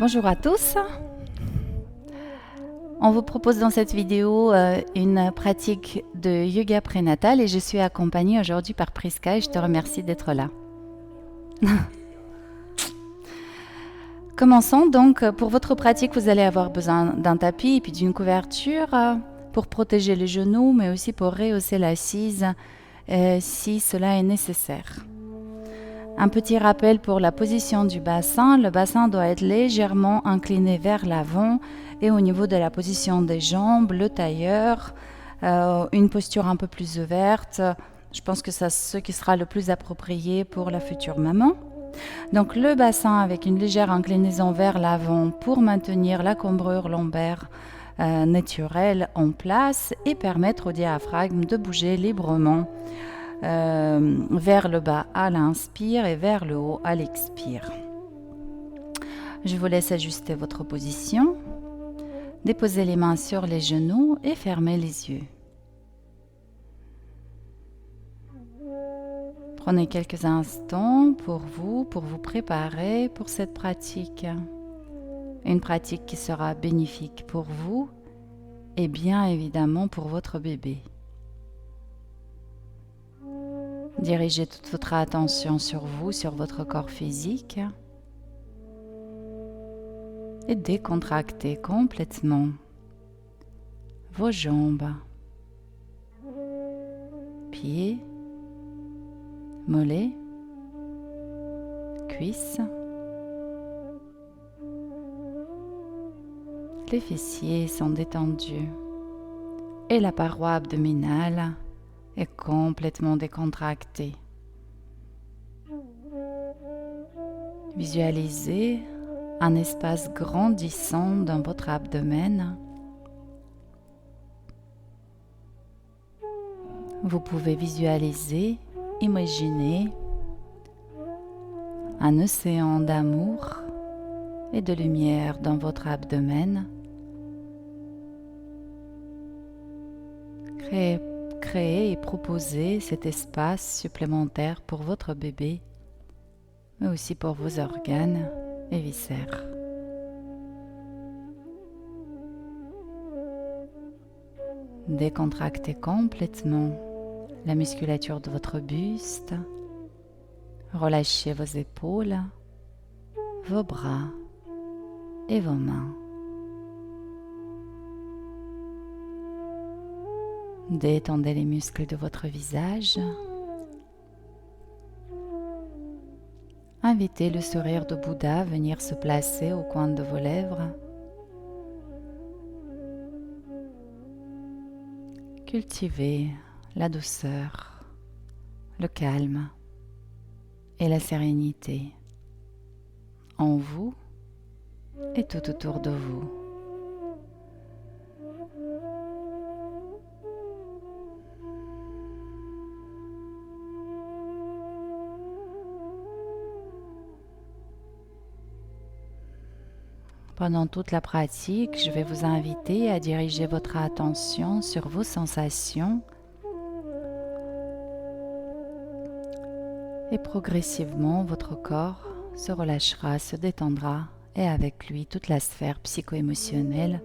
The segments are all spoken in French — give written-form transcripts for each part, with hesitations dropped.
Bonjour à tous. On vous propose dans cette vidéo une pratique de yoga prénatal et je suis accompagnée aujourd'hui par Priska et je te remercie d'être là. Commençons donc. Pour votre pratique, vous allez avoir besoin d'un tapis et puis d'une couverture pour protéger les genoux, mais aussi pour rehausser l'assise si cela est nécessaire. Un petit rappel pour la position du bassin. Le bassin doit être légèrement incliné vers l'avant et au niveau de la position des jambes, le tailleur, une posture un peu plus ouverte. Je pense que c'est ce qui sera le plus approprié pour la future maman. Donc le bassin avec une légère inclinaison vers l'avant pour maintenir la cambrure lombaire naturelle en place et permettre au diaphragme de bouger librement vers le bas à l'inspire et vers le haut à l'expire. Je vous laisse ajuster votre position, déposer les mains sur les genoux et fermer les yeux. Prenez quelques instants pour vous préparer pour cette pratique. Une pratique qui sera bénéfique pour vous et bien évidemment pour votre bébé. Dirigez toute votre attention sur vous, sur votre corps physique et décontractez complètement vos jambes, pieds, mollets, cuisses, les fessiers sont détendus et la paroi abdominale est complètement décontractée. Visualisez un espace grandissant dans votre abdomen. Vous pouvez visualiser, imaginer un océan d'amour et de lumière dans votre abdomen. Créer et proposer cet espace supplémentaire pour votre bébé, mais aussi pour vos organes et viscères. Décontractez complètement la musculature de votre buste, relâchez vos épaules, vos bras et vos mains. Détendez les muscles de votre visage. Invitez le sourire de Bouddha à venir se placer au coin de vos lèvres. Cultivez la douceur, le calme et la sérénité en vous et tout autour de vous. Pendant toute la pratique, je vais vous inviter à diriger votre attention sur vos sensations et progressivement votre corps se relâchera, se détendra et avec lui toute la sphère psycho-émotionnelle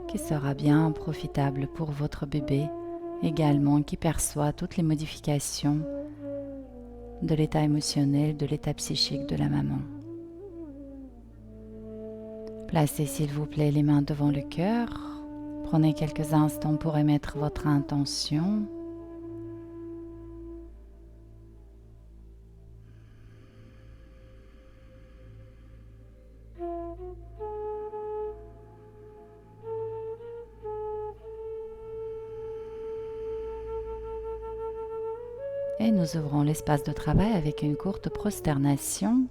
qui sera bien profitable pour votre bébé, également qui perçoit toutes les modifications de l'état émotionnel, de l'état psychique de la maman. Placez s'il vous plaît les mains devant le cœur. Prenez quelques instants pour émettre votre intention. Et nous ouvrons l'espace de travail avec une courte prosternation.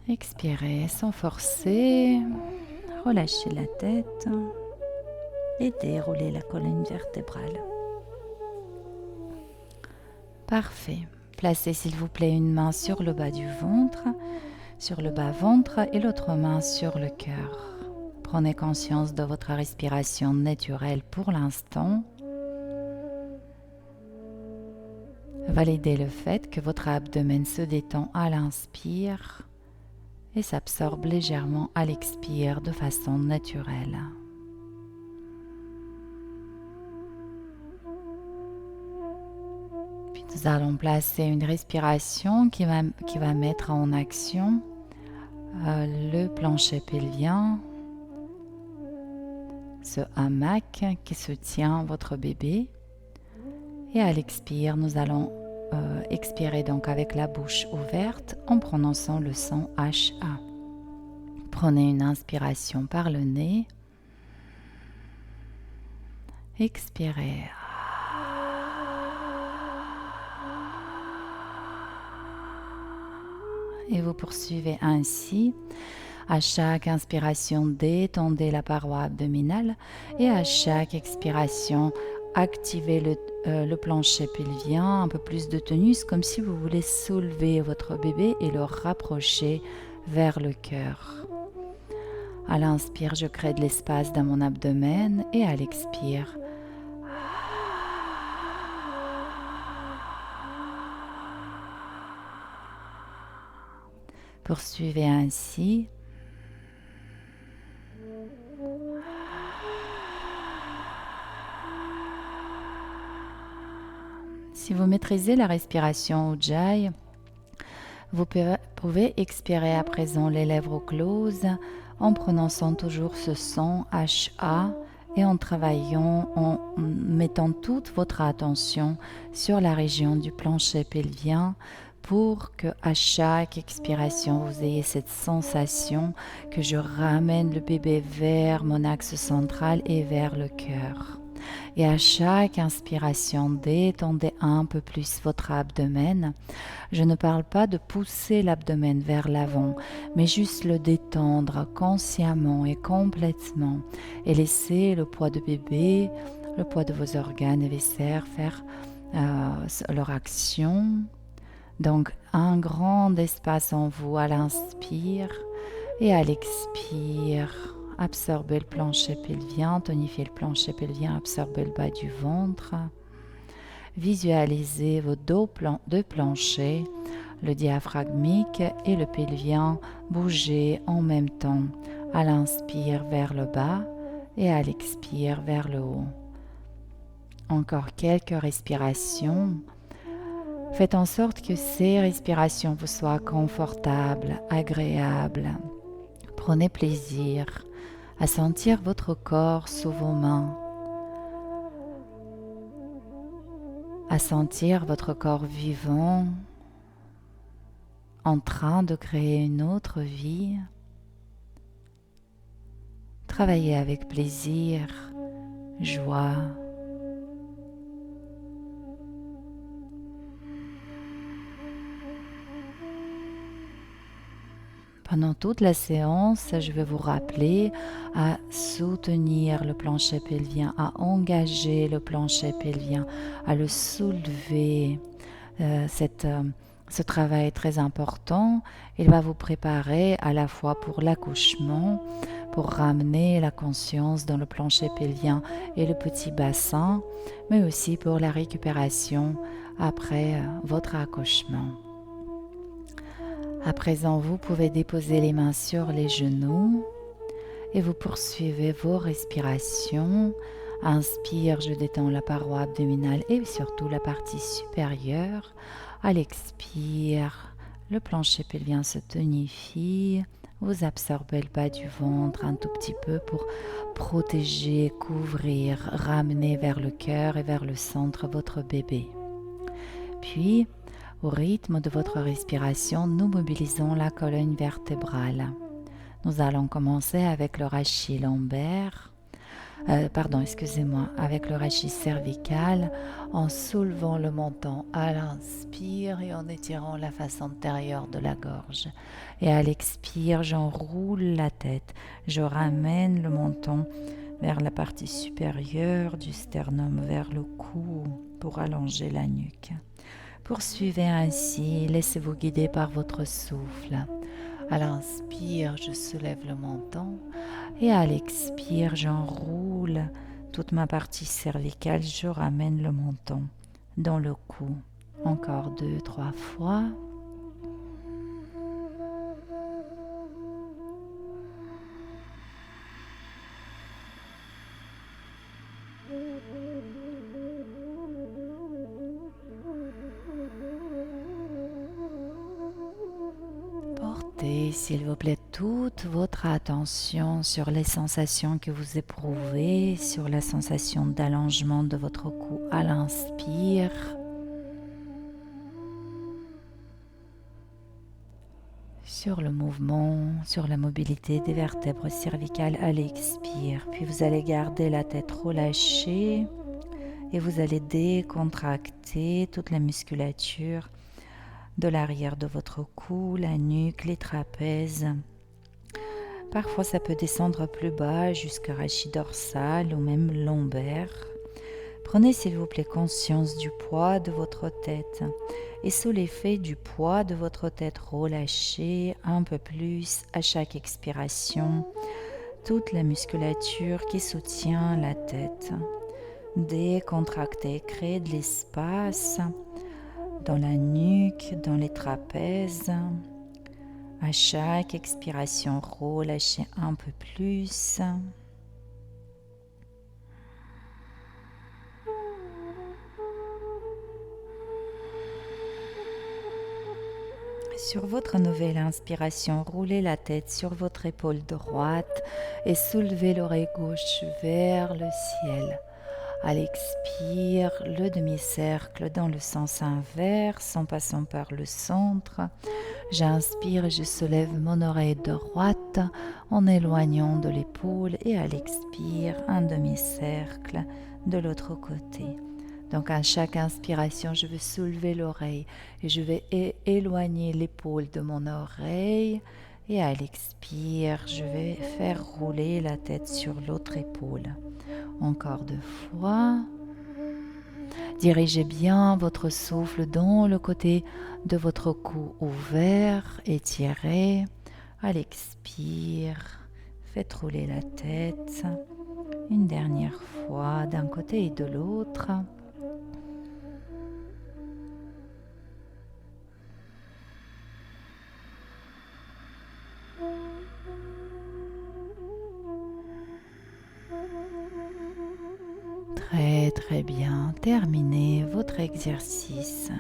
Expirez sans forcer, relâchez la tête et déroulez la colonne vertébrale. Parfait. Placez s'il vous plaît une main sur le bas du ventre, sur le bas-ventre et l'autre main sur le cœur. Prenez conscience de votre respiration naturelle pour l'instant. Validez le fait que votre abdomen se détend à l'inspire et s'absorbe légèrement à l'expire de façon naturelle. Puis nous allons placer une respiration qui va mettre en action le plancher pelvien, ce hamac qui soutient votre bébé. Et à l'expire, nous allons expirer donc avec la bouche ouverte en prononçant le son HA. Prenez une inspiration par le nez. Expirez. Et vous poursuivez ainsi. À chaque inspiration, détendez la paroi abdominale et à chaque expiration, activez le plancher pelvien, un peu plus de tonus, comme si vous voulez soulever votre bébé et le rapprocher vers le cœur. À l'inspire, je crée de l'espace dans mon abdomen et à l'expire, poursuivez ainsi. Si vous maîtrisez la respiration Ujjayi, vous pouvez expirer à présent les lèvres closes en prononçant toujours ce son HA et en travaillant, en mettant toute votre attention sur la région du plancher pelvien pour que à chaque expiration, vous ayez cette sensation que je ramène le bébé vers mon axe central et vers le cœur. Et à chaque inspiration, détendez un peu plus votre abdomen. Je ne parle pas de pousser l'abdomen vers l'avant, mais juste le détendre consciemment et complètement et laisser le poids de bébé, le poids de vos organes et viscères faire leur action. Donc, un grand espace en vous à l'inspire et à l'expire. Absorbez le plancher pelvien, tonifiez le plancher pelvien, absorbez le bas du ventre. Visualisez vos deux planchers, le diaphragmique et le pelvien, bouger en même temps. À l'inspire vers le bas et à l'expire vers le haut. Encore quelques respirations. Faites en sorte que ces respirations vous soient confortables, agréables. Prenez plaisir à sentir votre corps sous vos mains, à sentir votre corps vivant, en train de créer une autre vie. Travaillez avec plaisir, joie. Pendant toute la séance, je vais vous rappeler à soutenir le plancher pelvien, à engager le plancher pelvien, à le soulever. Ce travail est très important. Il va vous préparer à la fois pour l'accouchement, pour ramener la conscience dans le plancher pelvien et le petit bassin, mais aussi pour la récupération après votre accouchement. À présent, vous pouvez déposer les mains sur les genoux et vous poursuivez vos respirations. Inspire, je détends la paroi abdominale et surtout la partie supérieure. À l'expire, le plancher pelvien se tonifie. Vous absorbez le bas du ventre un tout petit peu pour protéger, couvrir, ramener vers le cœur et vers le centre votre bébé. Puis, au rythme de votre respiration, nous mobilisons la colonne vertébrale. Nous allons commencer avec le rachis lombaire, avec le rachis cervical, en soulevant le menton à l'inspire et en étirant la face antérieure de la gorge. Et à l'expire, j'enroule la tête, je ramène le menton vers la partie supérieure du sternum, vers le cou, pour allonger la nuque. Poursuivez ainsi, laissez-vous guider par votre souffle. À l'inspire, je soulève le menton et à l'expire, j'enroule toute ma partie cervicale, je ramène le menton dans le cou. Encore 2-3 fois. Portez, s'il vous plaît, toute votre attention sur les sensations que vous éprouvez, sur la sensation d'allongement de votre cou à l'inspire. Sur le mouvement, sur la mobilité des vertèbres cervicales à l'expire. Puis vous allez garder la tête relâchée et vous allez décontracter toute la musculature de l'arrière de votre cou, la nuque, les trapèzes. Parfois ça peut descendre plus bas jusqu'à rachis dorsal ou même lombaire. Prenez s'il vous plaît conscience du poids de votre tête et sous l'effet du poids de votre tête relâchez un peu plus à chaque expiration toute la musculature qui soutient la tête. Décontractez, créez de l'espace dans la nuque, dans les trapèzes. À chaque expiration, relâchez un peu plus. Sur votre nouvelle inspiration, roulez la tête sur votre épaule droite et soulevez l'oreille gauche vers le ciel. À l'expire, le demi-cercle dans le sens inverse en passant par le centre. J'inspire et je soulève mon oreille droite en éloignant de l'épaule et à l'expire, un demi-cercle de l'autre côté. Donc à chaque inspiration, je vais soulever l'oreille et je vais éloigner l'épaule de mon oreille. Et à l'expire, je vais faire rouler la tête sur l'autre épaule. Encore 2 fois. Dirigez bien votre souffle dans le côté de votre cou ouvert, étiré. À l'expire, faites rouler la tête. Une dernière fois d'un côté et de l'autre. Très bien, terminez votre exercice.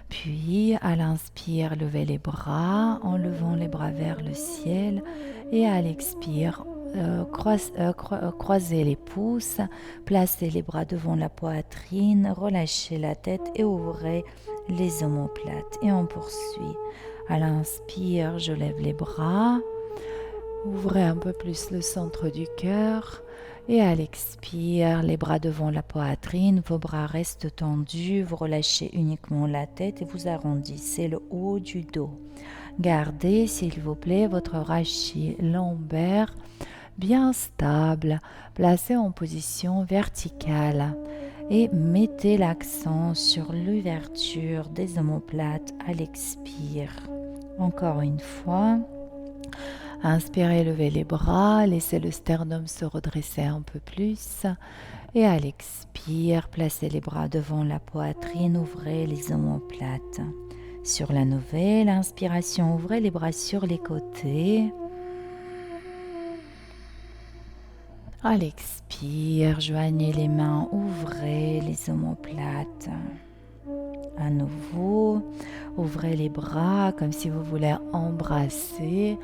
Puis à l'inspire, levez les bras en levant les bras vers le ciel et à l'expire, croisez les pouces, placez les bras devant la poitrine, relâchez la tête et ouvrez les omoplates. Et on poursuit. À l'inspire, je lève les bras. Ouvrez un peu plus le centre du cœur et à l'expire, les bras devant la poitrine, vos bras restent tendus, vous relâchez uniquement la tête et vous arrondissez le haut du dos. Gardez s'il vous plaît votre rachis lombaire bien stable, placé en position verticale et mettez l'accent sur l'ouverture des omoplates à l'expire. Encore une fois. Inspirez, levez les bras, laissez le sternum se redresser un peu plus. Et à l'expire, placez les bras devant la poitrine, ouvrez les omoplates. Sur la nouvelle inspiration, ouvrez les bras sur les côtés. À l'expire, joignez les mains, ouvrez les omoplates. À nouveau, ouvrez les bras comme si vous voulez embrasser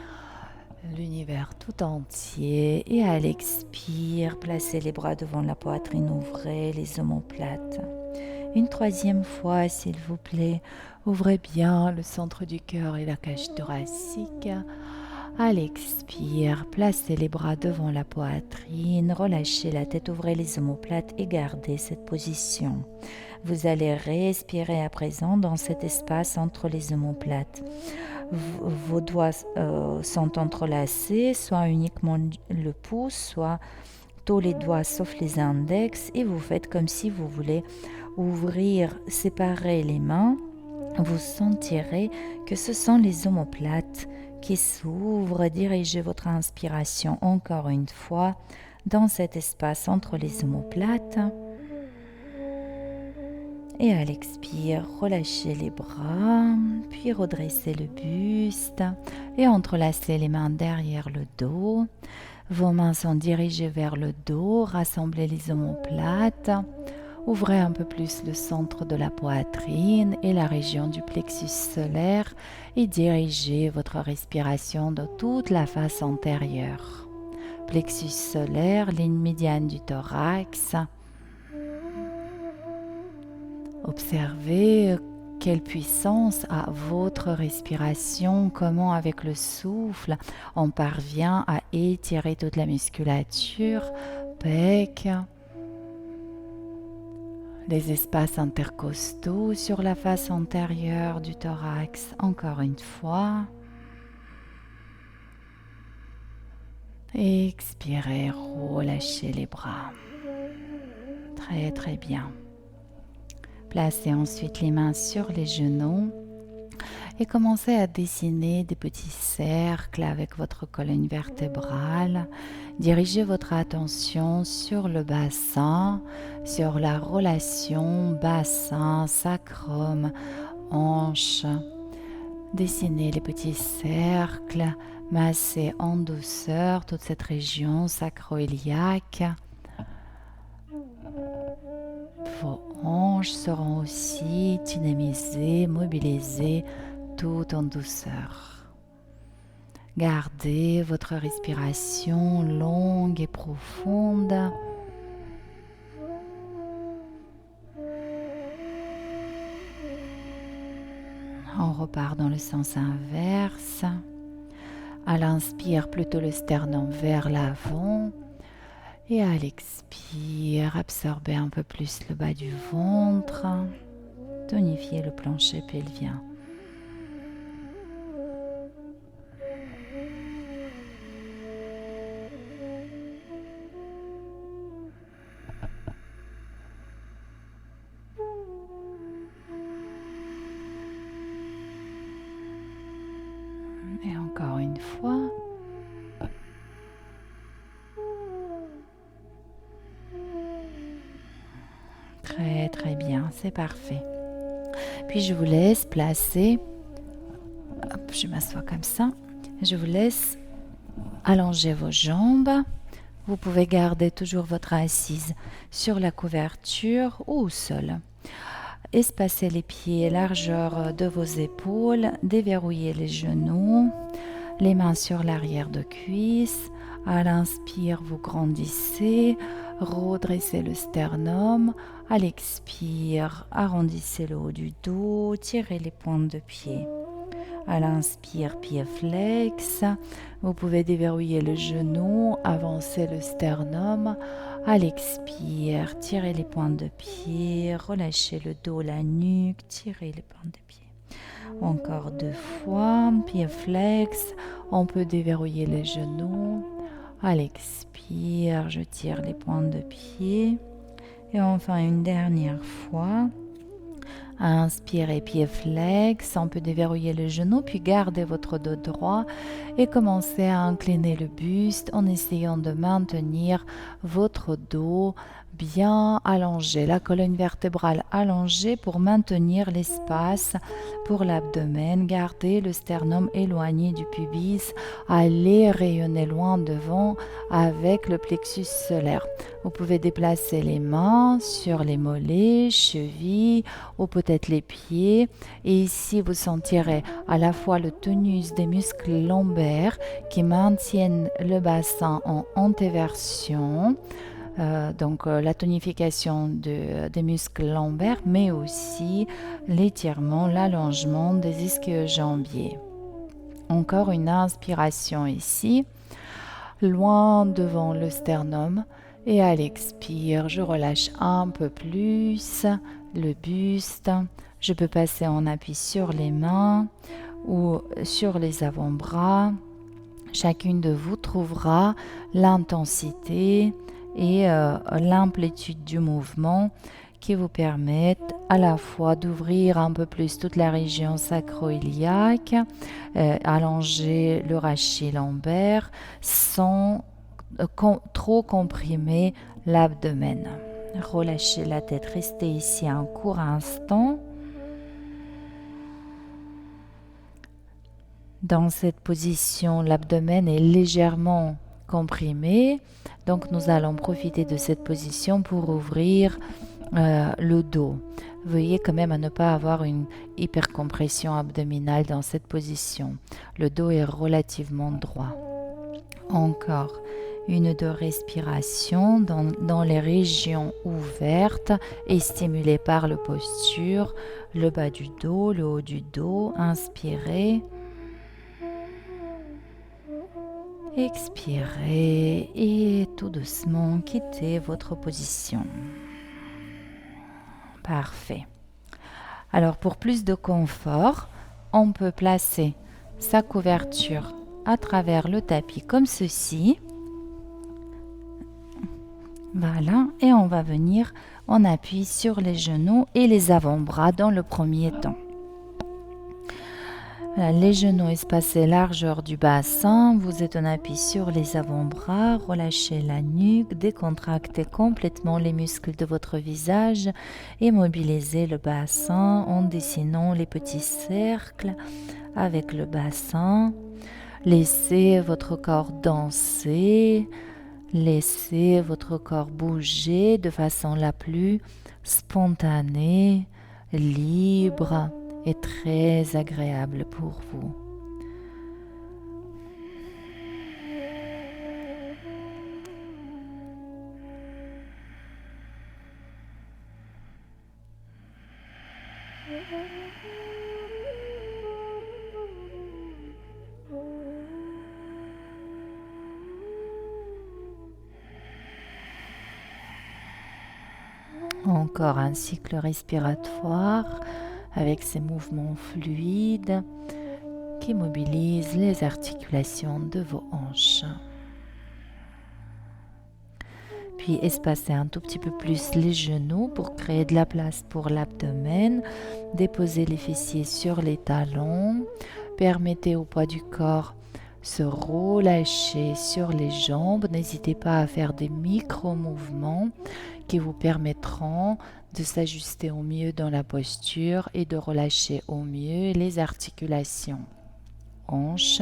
l'univers tout entier et à l'expire, placez les bras devant la poitrine, ouvrez les omoplates. Une 3e fois, s'il vous plaît, ouvrez bien le centre du cœur et la cage thoracique. À l'expire, placez les bras devant la poitrine, relâchez la tête, ouvrez les omoplates et gardez cette position. Vous allez respirer à présent dans cet espace entre les omoplates. Vos doigts sont entrelacés, soit uniquement le pouce, soit tous les doigts sauf les index et vous faites comme si vous voulez ouvrir, séparer les mains. Vous sentirez que ce sont les omoplates qui s'ouvrent. Dirigez votre inspiration encore une fois dans cet espace entre les omoplates. Et à l'expire, relâchez les bras, puis redressez le buste et entrelacez les mains derrière le dos. Vos mains sont dirigées vers le dos, rassemblez les omoplates. Ouvrez un peu plus le centre de la poitrine et la région du plexus solaire et dirigez votre respiration dans toute la face antérieure. Plexus solaire, ligne médiane du thorax. Observez quelle puissance a votre respiration, comment avec le souffle on parvient à étirer toute la musculature, pec, les espaces intercostaux sur la face antérieure du thorax. Encore une fois. Expirez, relâchez les bras. Très très bien. Placez ensuite les mains sur les genoux et commencez à dessiner des petits cercles avec votre colonne vertébrale. Dirigez votre attention sur le bassin, sur la relation bassin, sacrum, hanche. Dessinez les petits cercles, massez en douceur toute cette région sacro-iliaque. Vos hanches seront aussi dynamisées, mobilisées, tout en douceur. Gardez votre respiration longue et profonde. On repart dans le sens inverse. À l'inspire, plutôt le sternum vers l'avant. Et à l'expire, absorbez un peu plus le bas du ventre. Tonifiez le plancher pelvien. Et encore une fois. Très très bien, c'est parfait. Puis je vous laisse placer, hop, je m'assois comme ça, je vous laisse allonger vos jambes. Vous pouvez garder toujours votre assise sur la couverture ou au sol. Espacez les pieds, largeur de vos épaules, déverrouillez les genoux, les mains sur l'arrière de cuisse. À l'inspire, vous grandissez, redressez le sternum. À l'expire, arrondissez le haut du dos, tirez les pointes de pied. À l'inspire, pied flex. Vous pouvez déverrouiller le genou, avancer le sternum. À l'expire, tirez les pointes de pied, relâchez le dos, la nuque, tirez les pointes de pied. Encore 2 fois, pied flex. On peut déverrouiller les genoux. À l'expire, je tire les pointes de pied. Et enfin, une dernière fois. Inspirez, pied flex. On peut déverrouiller le genou, puis gardez votre dos droit et commencez à incliner le buste en essayant de maintenir votre dos bien allongé, la colonne vertébrale allongée pour maintenir l'espace pour l'abdomen. Gardez le sternum éloigné du pubis, allez rayonner loin devant avec le plexus solaire. Vous pouvez déplacer les mains sur les mollets, chevilles ou peut-être les pieds. Et ici, vous sentirez à la fois le tonus des muscles lombaires qui maintiennent le bassin en antéversion. Donc la tonification des muscles lombaires, mais aussi l'étirement, l'allongement des ischio-jambiers. Encore une inspiration ici, loin devant le sternum, et à l'expire, je relâche un peu plus le buste. Je peux passer en appui sur les mains ou sur les avant-bras. Chacune de vous trouvera l'intensité et l'amplitude du mouvement qui vous permettent à la fois d'ouvrir un peu plus toute la région sacro-iliaque, allonger le rachis lombaire sans trop comprimer l'abdomen. Relâchez la tête, restez ici un court instant. Dans cette position, l'abdomen est légèrement comprimé. Donc nous allons profiter de cette position pour ouvrir le dos. Veuillez quand même à ne pas avoir une hypercompression abdominale dans cette position. Le dos est relativement droit. Encore une de respiration dans les régions ouvertes et stimulées par la posture, le bas du dos, le haut du dos. Inspirez. Expirez et tout doucement quittez votre position. Parfait. Alors pour plus de confort, on peut placer sa couverture à travers le tapis comme ceci. Voilà, et on va venir en appui sur les genoux et les avant-bras dans le premier temps. Les genoux espacés largeur du bassin, vous êtes en appui sur les avant-bras, relâchez la nuque, décontractez complètement les muscles de votre visage et mobilisez le bassin en dessinant les petits cercles avec le bassin. Laissez votre corps danser, laissez votre corps bouger de façon la plus spontanée, libre et très agréable pour vous. Encore un cycle respiratoire avec ces mouvements fluides qui mobilisent les articulations de vos hanches. Puis espacez un tout petit peu plus les genoux pour créer de la place pour l'abdomen. Déposez les fessiers sur les talons. Permettez au poids du corps se relâcher sur les jambes. N'hésitez pas à faire des micro-mouvements qui vous permettront de s'ajuster au mieux dans la posture et de relâcher au mieux les articulations, hanches,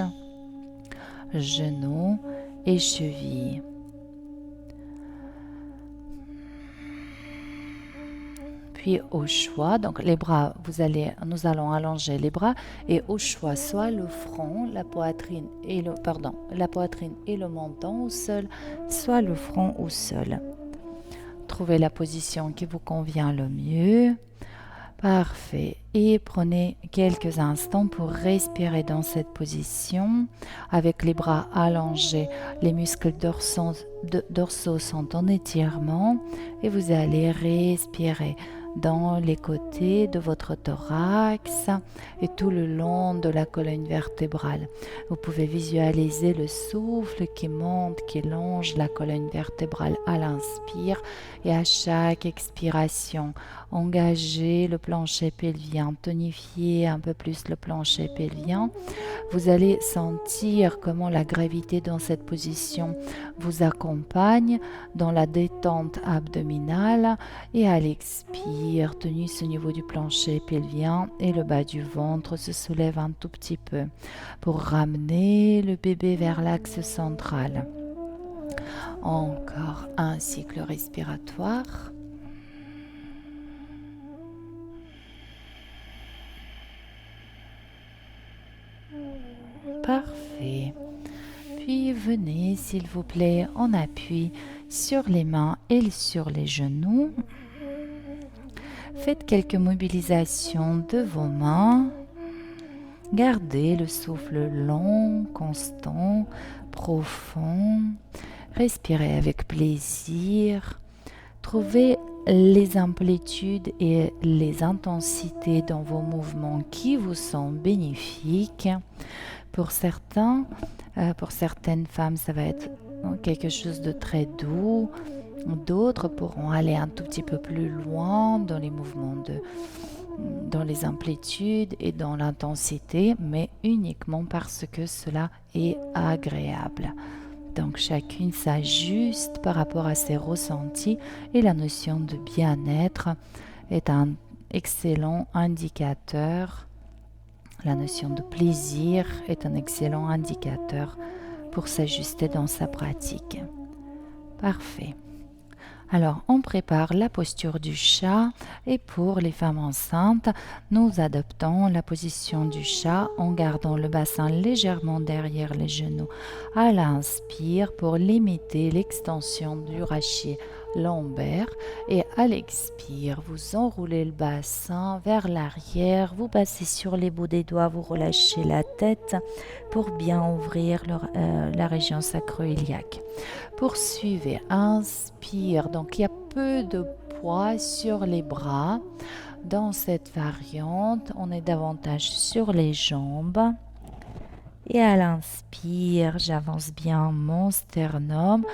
genoux et chevilles. Puis au choix, donc les bras, nous allons allonger les bras et au choix, soit le front, la poitrine et le menton au sol, soit le front au sol. Trouvez la position qui vous convient le mieux. Parfait. Et prenez quelques instants pour respirer dans cette position avec les bras allongés. Les muscles dorsaux sont en étirement et vous allez respirer dans les côtés de votre thorax et tout le long de la colonne vertébrale. Vous pouvez visualiser le souffle qui monte, qui longe la colonne vertébrale à l'inspire et à chaque expiration, engagez le plancher pelvien, tonifiez un peu plus le plancher pelvien. Vous allez sentir comment la gravité dans cette position vous accompagne dans la détente abdominale et à l'expire, tenus au niveau du plancher pelvien et le bas du ventre se soulève un tout petit peu pour ramener le bébé vers l'axe central. Encore un cycle respiratoire. Parfait. Puis venez, s'il vous plaît, en appui sur les mains et sur les genoux. Faites quelques mobilisations de vos mains. Gardez le souffle long, constant, profond. Respirez avec plaisir. Trouvez les amplitudes et les intensités dans vos mouvements qui vous sont bénéfiques. Pour certaines femmes, ça va être quelque chose de très doux. D'autres pourront aller un tout petit peu plus loin dans les mouvements, dans les amplitudes et dans l'intensité, mais uniquement parce que cela est agréable. Donc chacune s'ajuste par rapport à ses ressentis et la notion de bien-être est un excellent indicateur. La notion de plaisir est un excellent indicateur pour s'ajuster dans sa pratique. Parfait. Alors, on prépare la posture du chat et pour les femmes enceintes, nous adoptons la position du chat en gardant le bassin légèrement derrière les genoux à l'inspire pour limiter l'extension du rachis lombaire et à l'expire, vous enroulez le bassin vers l'arrière, vous passez sur les bouts des doigts, vous relâchez la tête pour bien ouvrir la région sacro-iliaque. Poursuivez, inspire, donc il y a peu de poids sur les bras. Dans cette variante, on est davantage sur les jambes. Et à l'inspire, j'avance bien mon sternum,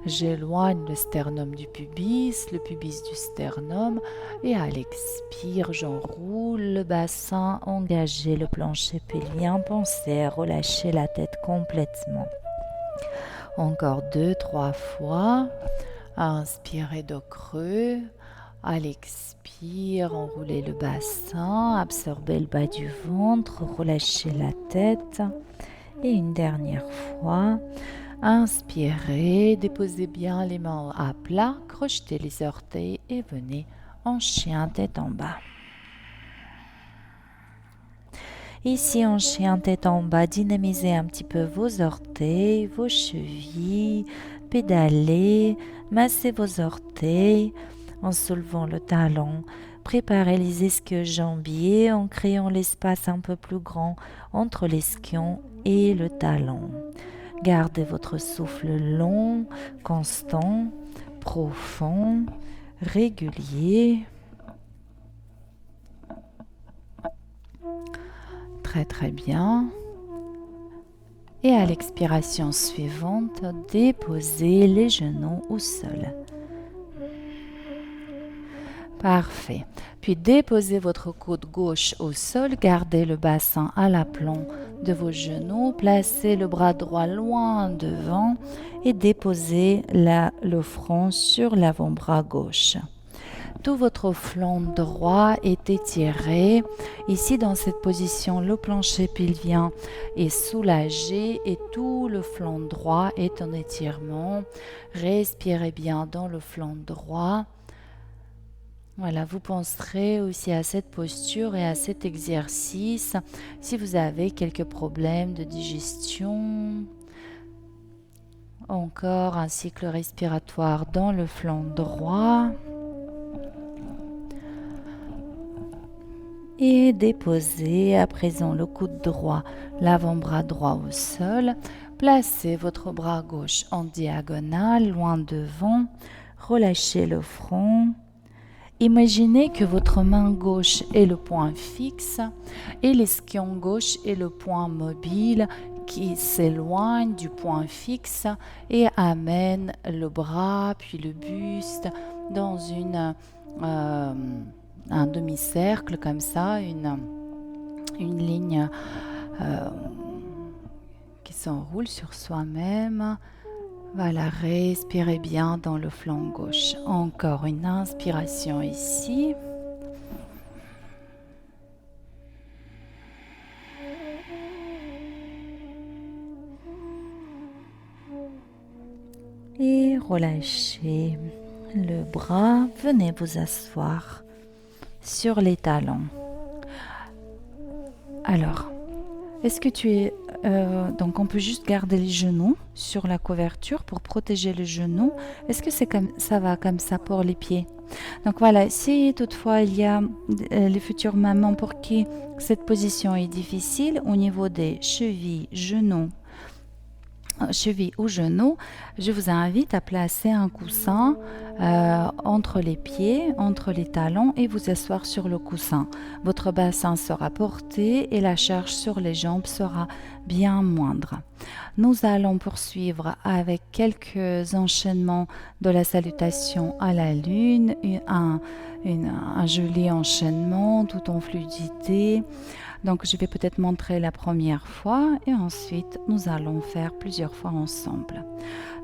j'éloigne le sternum du pubis, le pubis du sternum. Et à l'expire, j'enroule le bassin, engagez le plancher pelvien, pensez à relâcher la tête complètement. Encore 2-3 fois. Inspirez dos creux. À l'expire, enroulez le bassin, absorbez le bas du ventre, relâchez la tête. Et une dernière fois. Inspirez, déposez bien les mains à plat, crochetez les orteils et venez en chien tête en bas. Ici, en chien tête en bas, dynamisez un petit peu vos orteils, vos chevilles, pédalez, massez vos orteils en soulevant le talon. Préparez les ischio-jambiers en créant l'espace un peu plus grand entre l'ischio et le talon. Gardez votre souffle long, constant, profond, régulier. Très bien. Et à l'expiration suivante, déposez les genoux au sol. Parfait. Puis déposez votre coude gauche au sol, gardez le bassin à l'aplomb de vos genoux, placez le bras droit loin devant et déposez le front sur l'avant-bras gauche. Tout votre flanc droit est étiré. Ici, dans cette position, le plancher pelvien est soulagé et tout le flanc droit est en étirement. Respirez bien dans le flanc droit. Voilà, vous penserez aussi à cette posture et à cet exercice si vous avez quelques problèmes de digestion. Encore un cycle respiratoire dans le flanc droit. Et déposez à présent le coude droit, l'avant-bras droit au sol. Placez votre bras gauche en diagonale, loin devant. Relâchez le front. Imaginez que votre main gauche est le point fixe et l'esquion gauche est le point mobile qui s'éloigne du point fixe et amène le bras puis le buste dans un demi-cercle comme ça, une ligne qui s'enroule sur soi-même. Voilà, respirez bien dans le flanc gauche. Encore une inspiration ici. Et relâchez le bras. Venez vous asseoir sur les talons. Alors, est-ce que tu es... donc on peut juste garder les genoux sur la couverture pour protéger les genoux. Est-ce que ça va comme ça pour les pieds? Donc voilà, si toutefois il y a les futures mamans pour qui cette position est difficile au niveau des chevilles, cheville ou genou, je vous invite à placer un coussin entre les pieds, entre les talons et vous asseoir sur le coussin. Votre bassin sera porté et la charge sur les jambes sera bien moindre. Nous allons poursuivre avec quelques enchaînements de la salutation à la lune, un joli enchaînement tout en fluidité. Donc, je vais peut-être montrer la première fois et ensuite, nous allons faire plusieurs fois ensemble.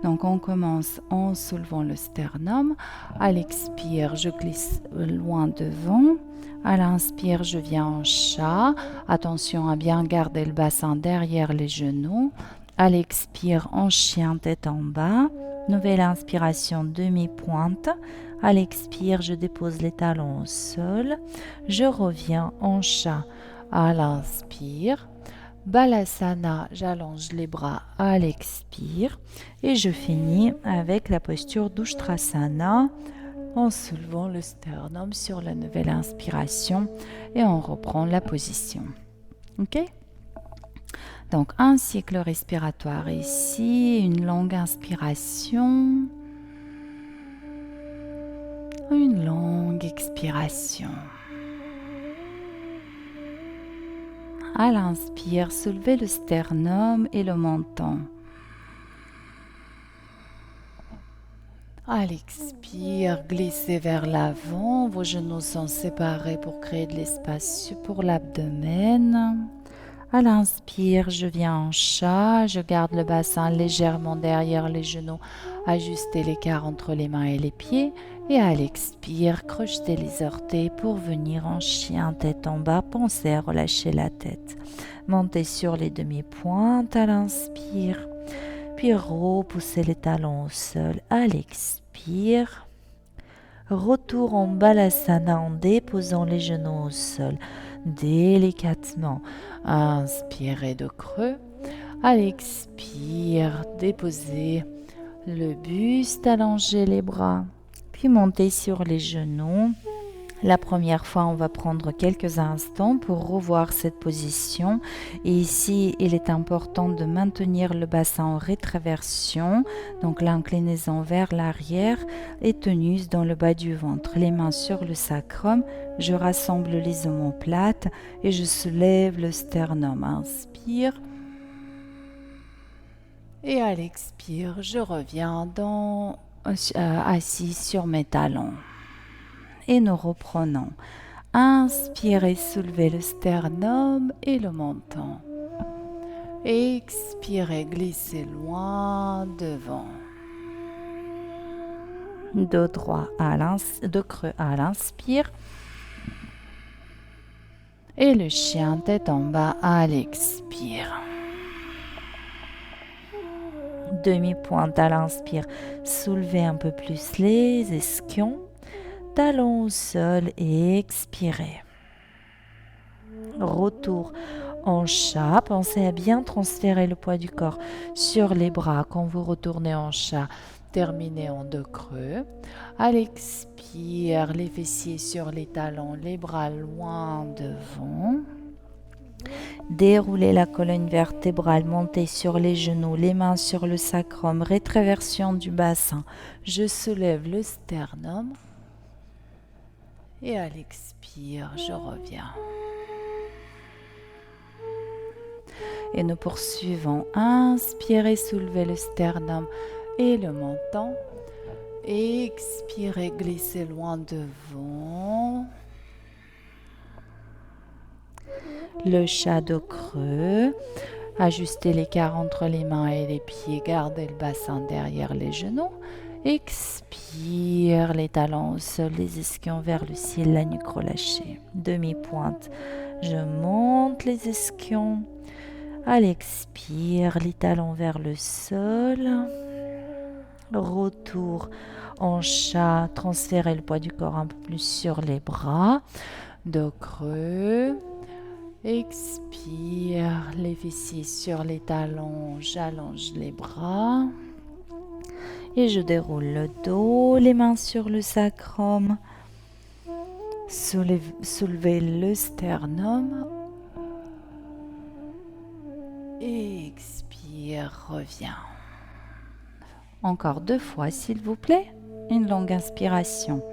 Donc, on commence en soulevant le sternum. À l'expire, je glisse loin devant. À l'inspire, je viens en chat. Attention à bien garder le bassin derrière les genoux. À l'expire, en chien tête en bas. Nouvelle inspiration, demi-pointe. À l'expire, je dépose les talons au sol. Je reviens en chat à l'inspire. Balasana, j'allonge les bras à l'expire. Et je finis avec la posture d'Ushtrasana en soulevant le sternum sur la nouvelle inspiration et on reprend la position. Ok? Donc un cycle respiratoire ici, une longue inspiration, une longue expiration. À l'inspire, soulevez le sternum et le menton. À l'expire, glissez vers l'avant, vos genoux sont séparés pour créer de l'espace pour l'abdomen. À l'inspire, je viens en chat, je garde le bassin légèrement derrière les genoux, ajustez l'écart entre les mains et les pieds. Et à l'expire, crochetez les orteils pour venir en chien tête en bas, pensez à relâcher la tête. Montez sur les demi-pointes à l'inspire, puis repoussez les talons au sol à l'expire. Retour en Balasana en déposant les genoux au sol délicatement. Inspirez de creux. À l'expire, déposez le buste, allongez les bras, puis montez sur les genoux. La première fois, on va prendre quelques instants pour revoir cette position. Et ici, il est important de maintenir le bassin en rétraversion, donc l'inclinaison vers l'arrière et tenue dans le bas du ventre. Les mains sur le sacrum, je rassemble les omoplates et je soulève le sternum. Inspire. Et à l'expire, je reviens assis sur mes talons. Et nous reprenons. Inspirez, soulevez le sternum et le menton. Expirez, glissez loin devant. Dos droit dos creux à l'inspire. Et le chien tête en bas à l'expire. Demi-pointe à l'inspire. Soulevez un peu plus les ischions. Talons au sol et expirez. Retour en chat. Pensez à bien transférer le poids du corps sur les bras. Quand vous retournez en chat, terminez en dos creux. À l'expire, les fessiers sur les talons, les bras loin devant. Déroulez la colonne vertébrale, montez sur les genoux, les mains sur le sacrum, rétraversion du bassin. Je soulève le sternum. Et à l'expire, je reviens. Et nous poursuivons. Inspirez, soulevez le sternum et le menton. Expirez, glissez loin devant. Le chat dos creux. Ajustez l'écart entre les mains et les pieds. Gardez le bassin derrière les genoux. Expire, les talons au sol, les ischions vers le ciel, la nuque relâchée. Demi-pointe. Je monte les ischions. À l'expire, les talons vers le sol. Retour en chat. Transférez le poids du corps un peu plus sur les bras. Dos creux. Expire, les fessiers sur les talons. J'allonge les bras. Et je déroule le dos, les mains sur le sacrum. Soulevez le sternum. Expire, reviens. Encore 2 fois, s'il vous plaît. Une longue inspiration.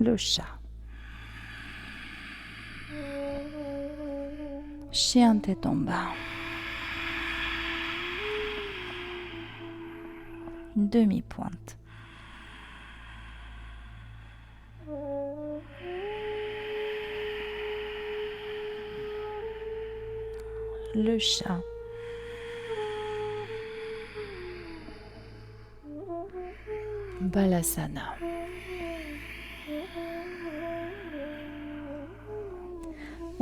Le chat. Chien tête en bas. Demi-pointe. Le chat. Balasana.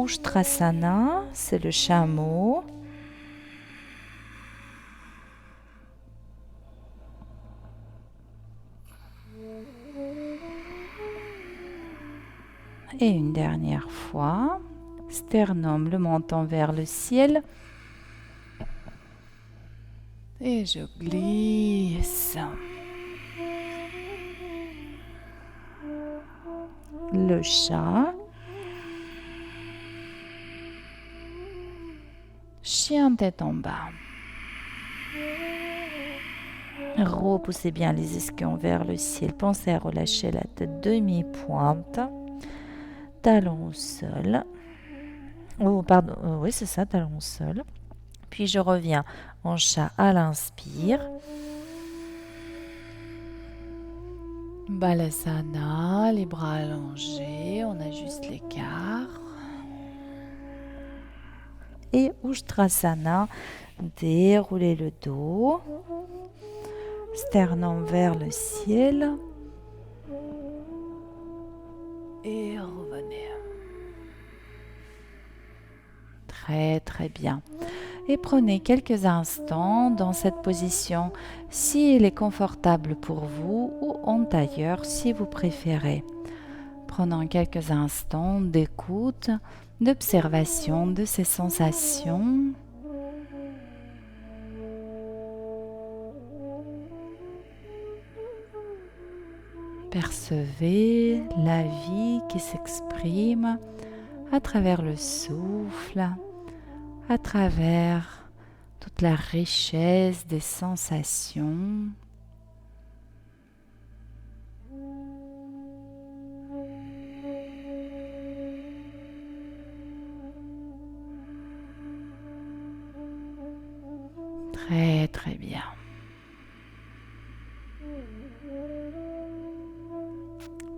Ushtrasana, c'est le chameau. Et une dernière fois, sternum, le menton vers le ciel. Et je glisse. Le chat. Chien tête en bas. Repoussez bien les ischions vers le ciel. Pensez à relâcher la tête demi-pointe. Talon au sol. Oh, pardon. Oui, c'est ça, talon au sol. Puis je reviens en chat à l'inspire. Balasana, les bras allongés, on ajuste l'écart. Et Ushtrasana, déroulez le dos. Sternum vers le ciel. Et revenez. Très très bien. Et prenez quelques instants dans cette position si elle est confortable pour vous ou en tailleur si vous préférez. Prenons quelques instants d'écoute, d'observation de ces sensations. Percevez la vie qui s'exprime à travers le souffle, à travers toute la richesse des sensations. Très très bien.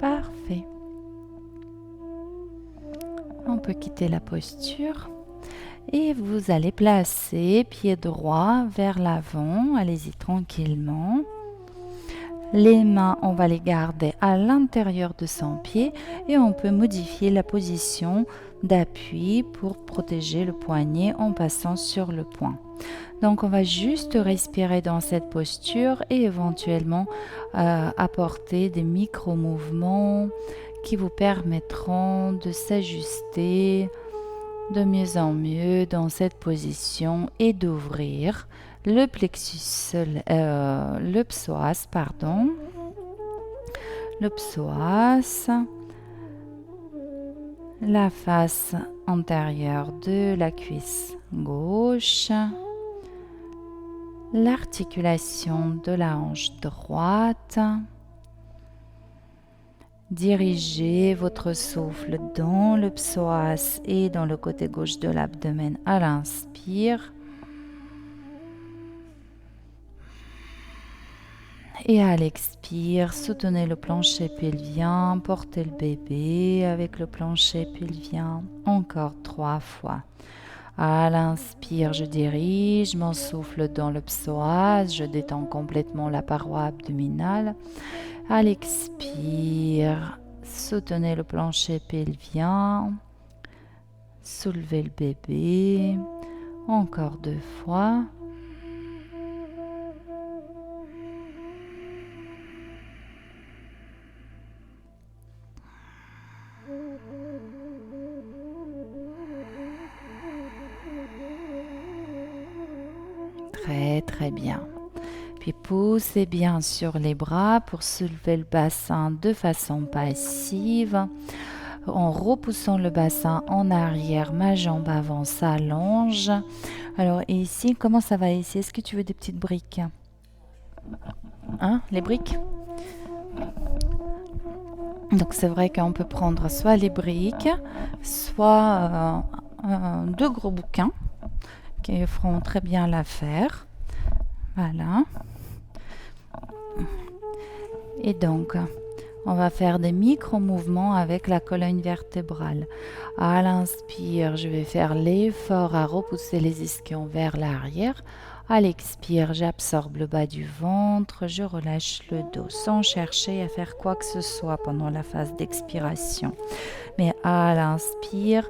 Parfait. On peut quitter la posture et vous allez placer pied droit vers l'avant. Allez-y tranquillement. Les mains, on va les garder à l'intérieur de son pied et on peut modifier la position d'appui pour protéger le poignet en passant sur le poing. Donc on va juste respirer dans cette posture et éventuellement apporter des micro-mouvements qui vous permettront de s'ajuster de mieux en mieux dans cette position et d'ouvrir le plexus, le psoas, la face antérieure de la cuisse gauche, l'articulation de la hanche droite. Dirigez votre souffle dans le psoas et dans le côté gauche de l'abdomen à l'inspire. Et à l'expire, soutenez le plancher pelvien, portez le bébé avec le plancher pelvien. Encore 3 fois. À l'inspire, je dirige mon souffle dans le psoas, je détends complètement la paroi abdominale. À l'expire, soutenez le plancher pelvien, soulevez le bébé. Encore 2 fois. Très très bien. Puis poussez bien sur les bras pour soulever le bassin de façon passive. En repoussant le bassin en arrière, ma jambe avant s'allonge. Alors ici, comment ça va ici? Est-ce que tu veux des petites briques? Hein, les briques? Donc c'est vrai qu'on peut prendre soit les briques, soit 2 gros bouquins qui feront très bien l'affaire. Voilà. Et donc, on va faire des micro-mouvements avec la colonne vertébrale. À l'inspire, je vais faire l'effort à repousser les ischions vers l'arrière. À l'expire, j'absorbe le bas du ventre, je relâche le dos sans chercher à faire quoi que ce soit pendant la phase d'expiration. Mais à l'inspire,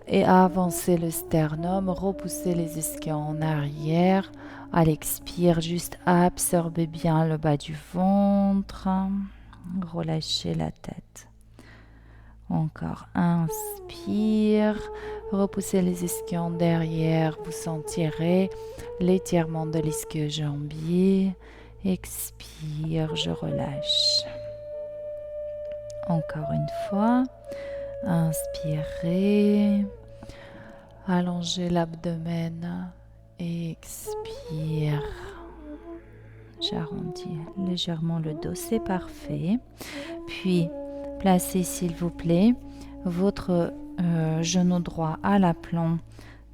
et avancez le sternum, repoussez les ischions en arrière. À l'expire, juste absorbez bien le bas du ventre. Relâchez la tête. Encore, inspire. Repoussez les ischions derrière. Vous sentirez l'étirement de l'ischio-jambier. Expire, je relâche. Encore une fois. Inspirez. Allongez l'abdomen. Expire. J'arrondis légèrement le dos, c'est parfait. Puis, placez s'il vous plaît votre genou droit à l'aplomb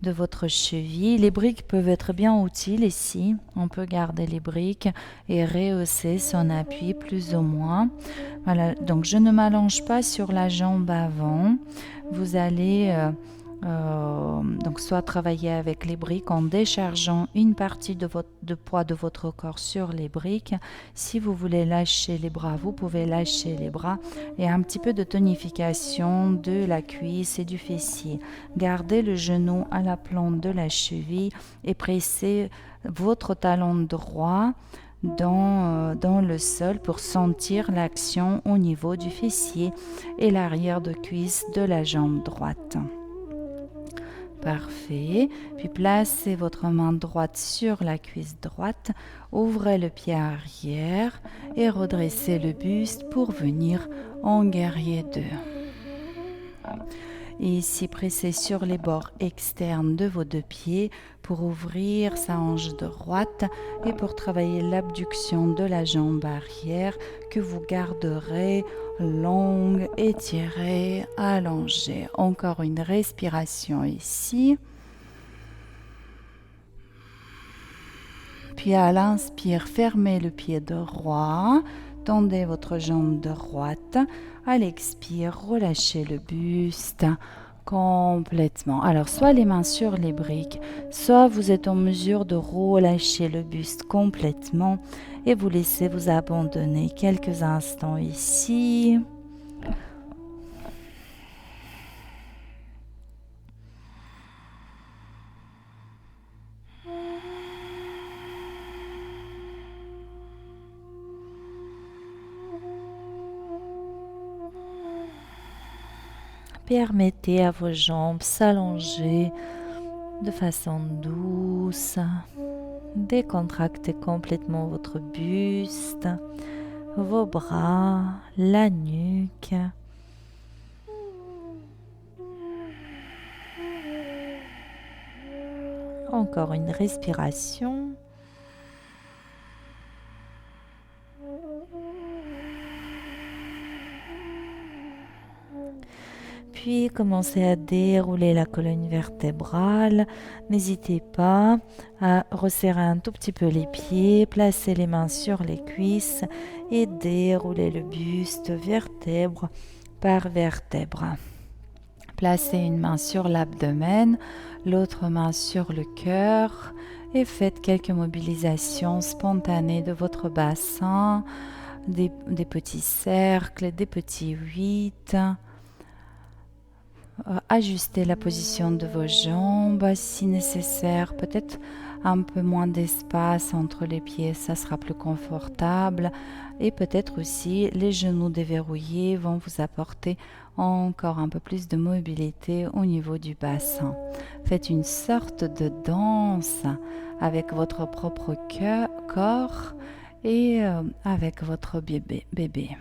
de votre cheville. Les briques peuvent être bien utiles ici. On peut garder les briques et rehausser son appui plus ou moins. Voilà, donc je ne m'allonge pas sur la jambe avant. Vous allez donc soit travailler avec les briques en déchargeant une partie de poids de votre corps sur les briques. Si vous voulez lâcher les bras, vous pouvez lâcher les bras et un petit peu de tonification de la cuisse et du fessier. Gardez le genou à l'aplomb de la cheville et pressez votre talon droit dans le sol pour sentir l'action au niveau du fessier et l'arrière de cuisse de la jambe droite. Parfait. Puis placez votre main droite sur la cuisse droite, ouvrez le pied arrière et redressez le buste pour venir en guerrier 2. Et ici, pressez sur les bords externes de vos deux pieds pour ouvrir sa hanche droite et pour travailler l'abduction de la jambe arrière que vous garderez longue, étirée, allongée. Encore une respiration ici. Puis à l'inspire, fermez le pied droit, tendez votre jambe droite. À l'expire, relâchez le buste complètement. Alors, soit les mains sur les briques, soit vous êtes en mesure de relâcher le buste complètement et vous laissez vous abandonner quelques instants ici. Permettez à vos jambes s'allonger de façon douce. Décontractez complètement votre buste, vos bras, la nuque. Encore une respiration. Puis commencez à dérouler la colonne vertébrale. N'hésitez pas à resserrer un tout petit peu les pieds, placer les mains sur les cuisses et dérouler le buste vertèbre par vertèbre. Placez une main sur l'abdomen, l'autre main sur le cœur et faites quelques mobilisations spontanées de votre bassin, des petits cercles, des petits 8. Ajustez la position de vos jambes si nécessaire, peut-être un peu moins d'espace entre les pieds, ça sera plus confortable et peut-être aussi les genoux déverrouillés vont vous apporter encore un peu plus de mobilité au niveau du bassin. Faites une sorte de danse avec votre propre corps et avec votre bébé.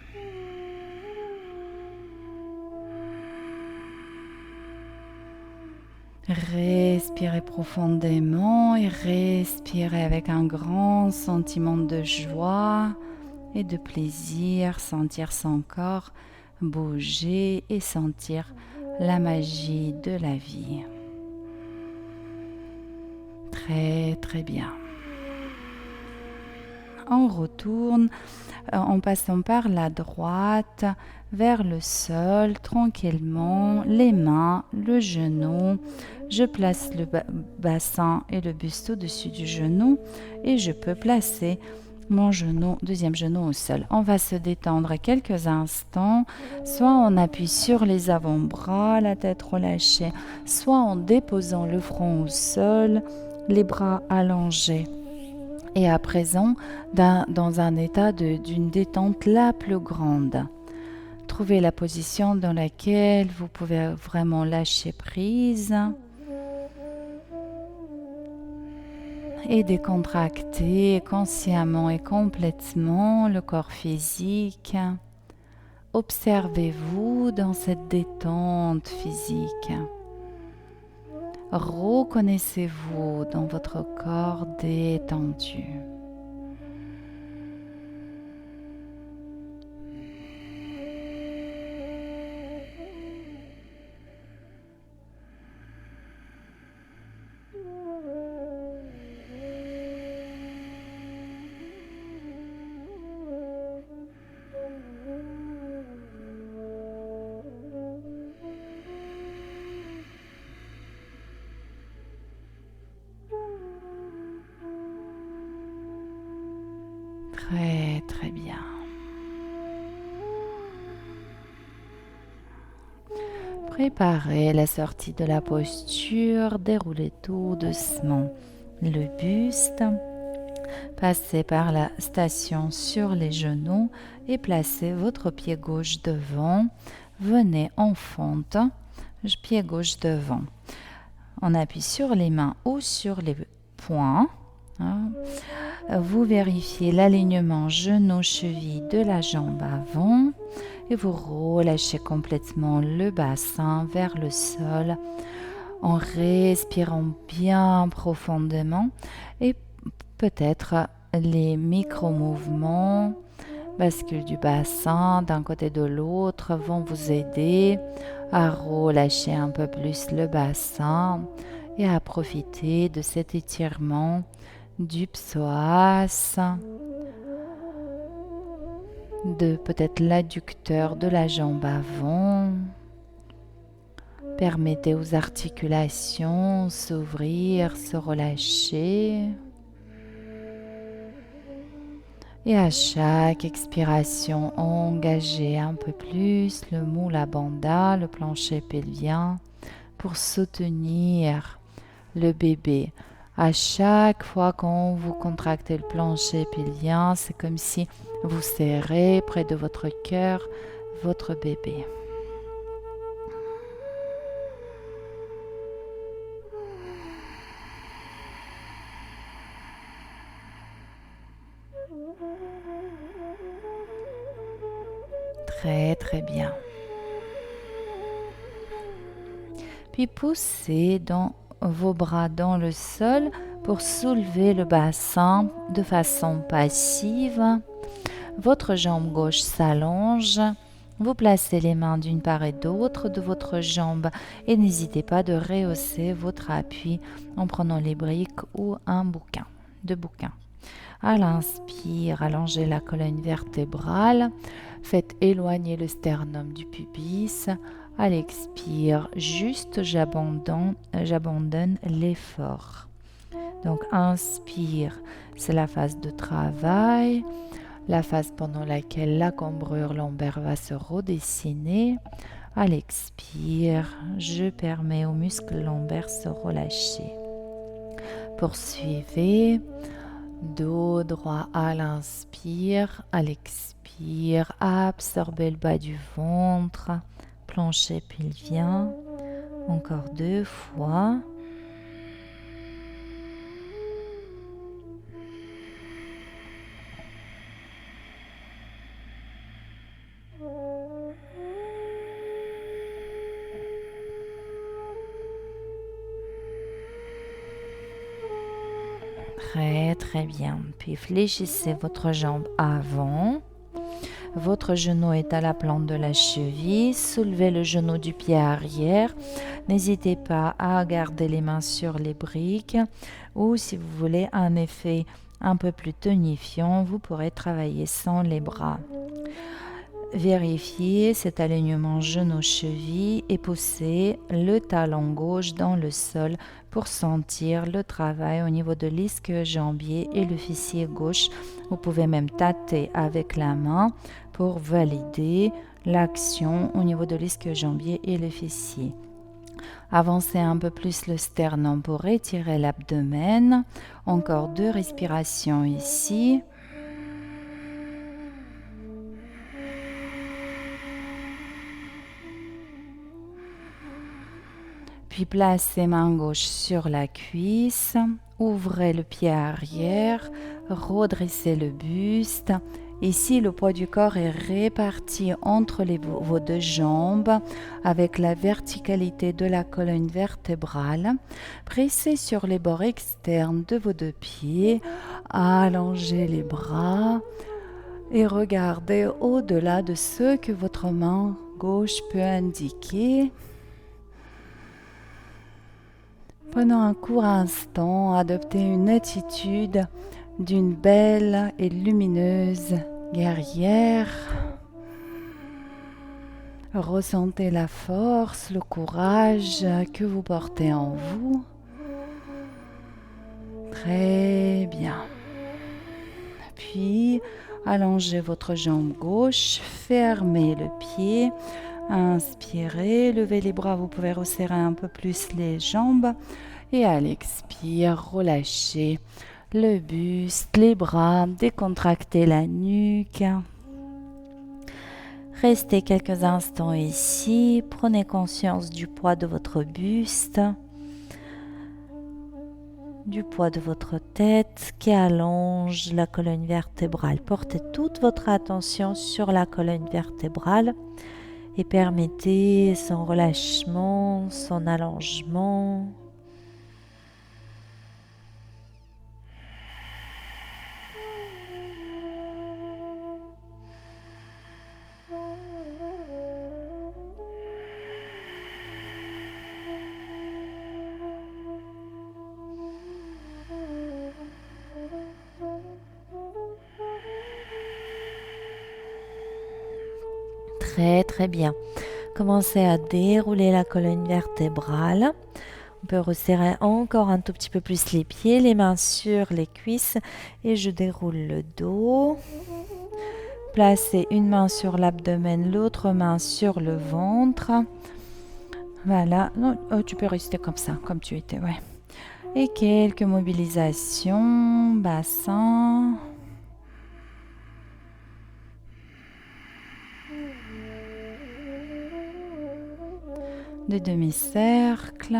Respirez profondément et respirez avec un grand sentiment de joie et de plaisir, sentir son corps bouger et sentir la magie de la vie. Très très bien. On retourne en passant par la droite vers le sol tranquillement, les mains, le genou. Je place le bassin et le buste au-dessus du genou et je peux placer Mon genou, deuxième genou au sol. On va se détendre quelques instants. Soit on appuie sur les avant-bras, la tête relâchée, soit en déposant le front au sol, les bras allongés. Et à présent, dans un état d'une détente la plus grande. Trouvez la position dans laquelle vous pouvez vraiment lâcher prise et décontracter consciemment et complètement le corps physique. Observez-vous dans cette détente physique. Reconnaissez-vous dans votre corps détendu. Très très bien. Préparez la sortie de la posture, déroulez tout doucement le buste, passez par la station sur les genoux et placez votre pied gauche devant. Venez en fente, pied gauche devant. On appuie sur les mains ou sur les poings. Vous vérifiez l'alignement genou-cheville de la jambe avant et vous relâchez complètement le bassin vers le sol en respirant bien profondément et peut-être les micro-mouvements, bascule du bassin d'un côté de l'autre vont vous aider à relâcher un peu plus le bassin et à profiter de cet étirement du psoas, de peut-être l'adducteur de la jambe avant. Permettez aux articulations s'ouvrir, se relâcher. Et à chaque expiration, engagez un peu plus le Mula Bandha, le plancher pelvien, pour soutenir le bébé. À chaque fois quand vous contractez le plancher pelvien, c'est comme si vous serrez près de votre cœur votre bébé. Très très bien. Puis poussez vos bras dans le sol pour soulever le bassin de façon passive. Votre jambe gauche s'allonge. Vous placez les mains d'une part et d'autre de votre jambe et n'hésitez pas de rehausser votre appui en prenant les briques ou deux bouquins. À l'inspire, allongez la colonne vertébrale. Faites éloigner le sternum du pubis. À l'expire, juste j'abandonne l'effort. Donc inspire, c'est la phase de travail, la phase pendant laquelle la cambrure lombaire va se redessiner. À l'expire, je permets aux muscles lombaires de se relâcher. Poursuivez. Dos droit à l'inspire, à l'expire, absorbez le bas du ventre, plancher pelvien, encore 2 fois. Très très bien. Puis fléchissez votre jambe avant. Votre genou est à la plante de la cheville. Soulevez le genou du pied arrière. N'hésitez pas à garder les mains sur les briques. Ou si vous voulez un effet un peu plus tonifiant, vous pourrez travailler sans les bras. Vérifiez cet alignement genou-cheville et poussez le talon gauche dans le sol pour sentir le travail au niveau de l'ischio-jambier et le fessier gauche. Vous pouvez même tâter avec la main pour valider l'action au niveau de l'ischio-jambier et le fessier. Avancez un peu plus le sternum pour étirer l'abdomen. Encore 2 respirations ici. Puis placez main gauche sur la cuisse. Ouvrez le pied arrière. Redressez le buste. Ici, le poids du corps est réparti entre vos 2 jambes avec la verticalité de la colonne vertébrale. Pressez sur les bords externes de vos 2 pieds. Allongez les bras et regardez au-delà de ce que votre main gauche peut indiquer. Pendant un court instant, adoptez une attitude d'une belle et lumineuse guerrière. Ressentez la force, le courage que vous portez en vous. Très bien. Puis, allongez votre jambe gauche, fermez le pied. Inspirez, levez les bras, vous pouvez resserrer un peu plus les jambes. Et à l'expire, relâchez le buste, les bras, décontractez la nuque. Restez quelques instants ici, prenez conscience du poids de votre buste, du poids de votre tête qui allonge la colonne vertébrale. Portez toute votre attention sur la colonne vertébrale et permettez son relâchement, son allongement. Très bien. Commencez à dérouler la colonne vertébrale. On peut resserrer encore un tout petit peu plus les pieds, les mains sur les cuisses et je déroule le dos. Placez une main sur l'abdomen, l'autre main sur le ventre. Voilà. Non, tu peux rester comme ça, comme tu étais. Ouais. Et quelques mobilisations, bassin. De demi-cercles,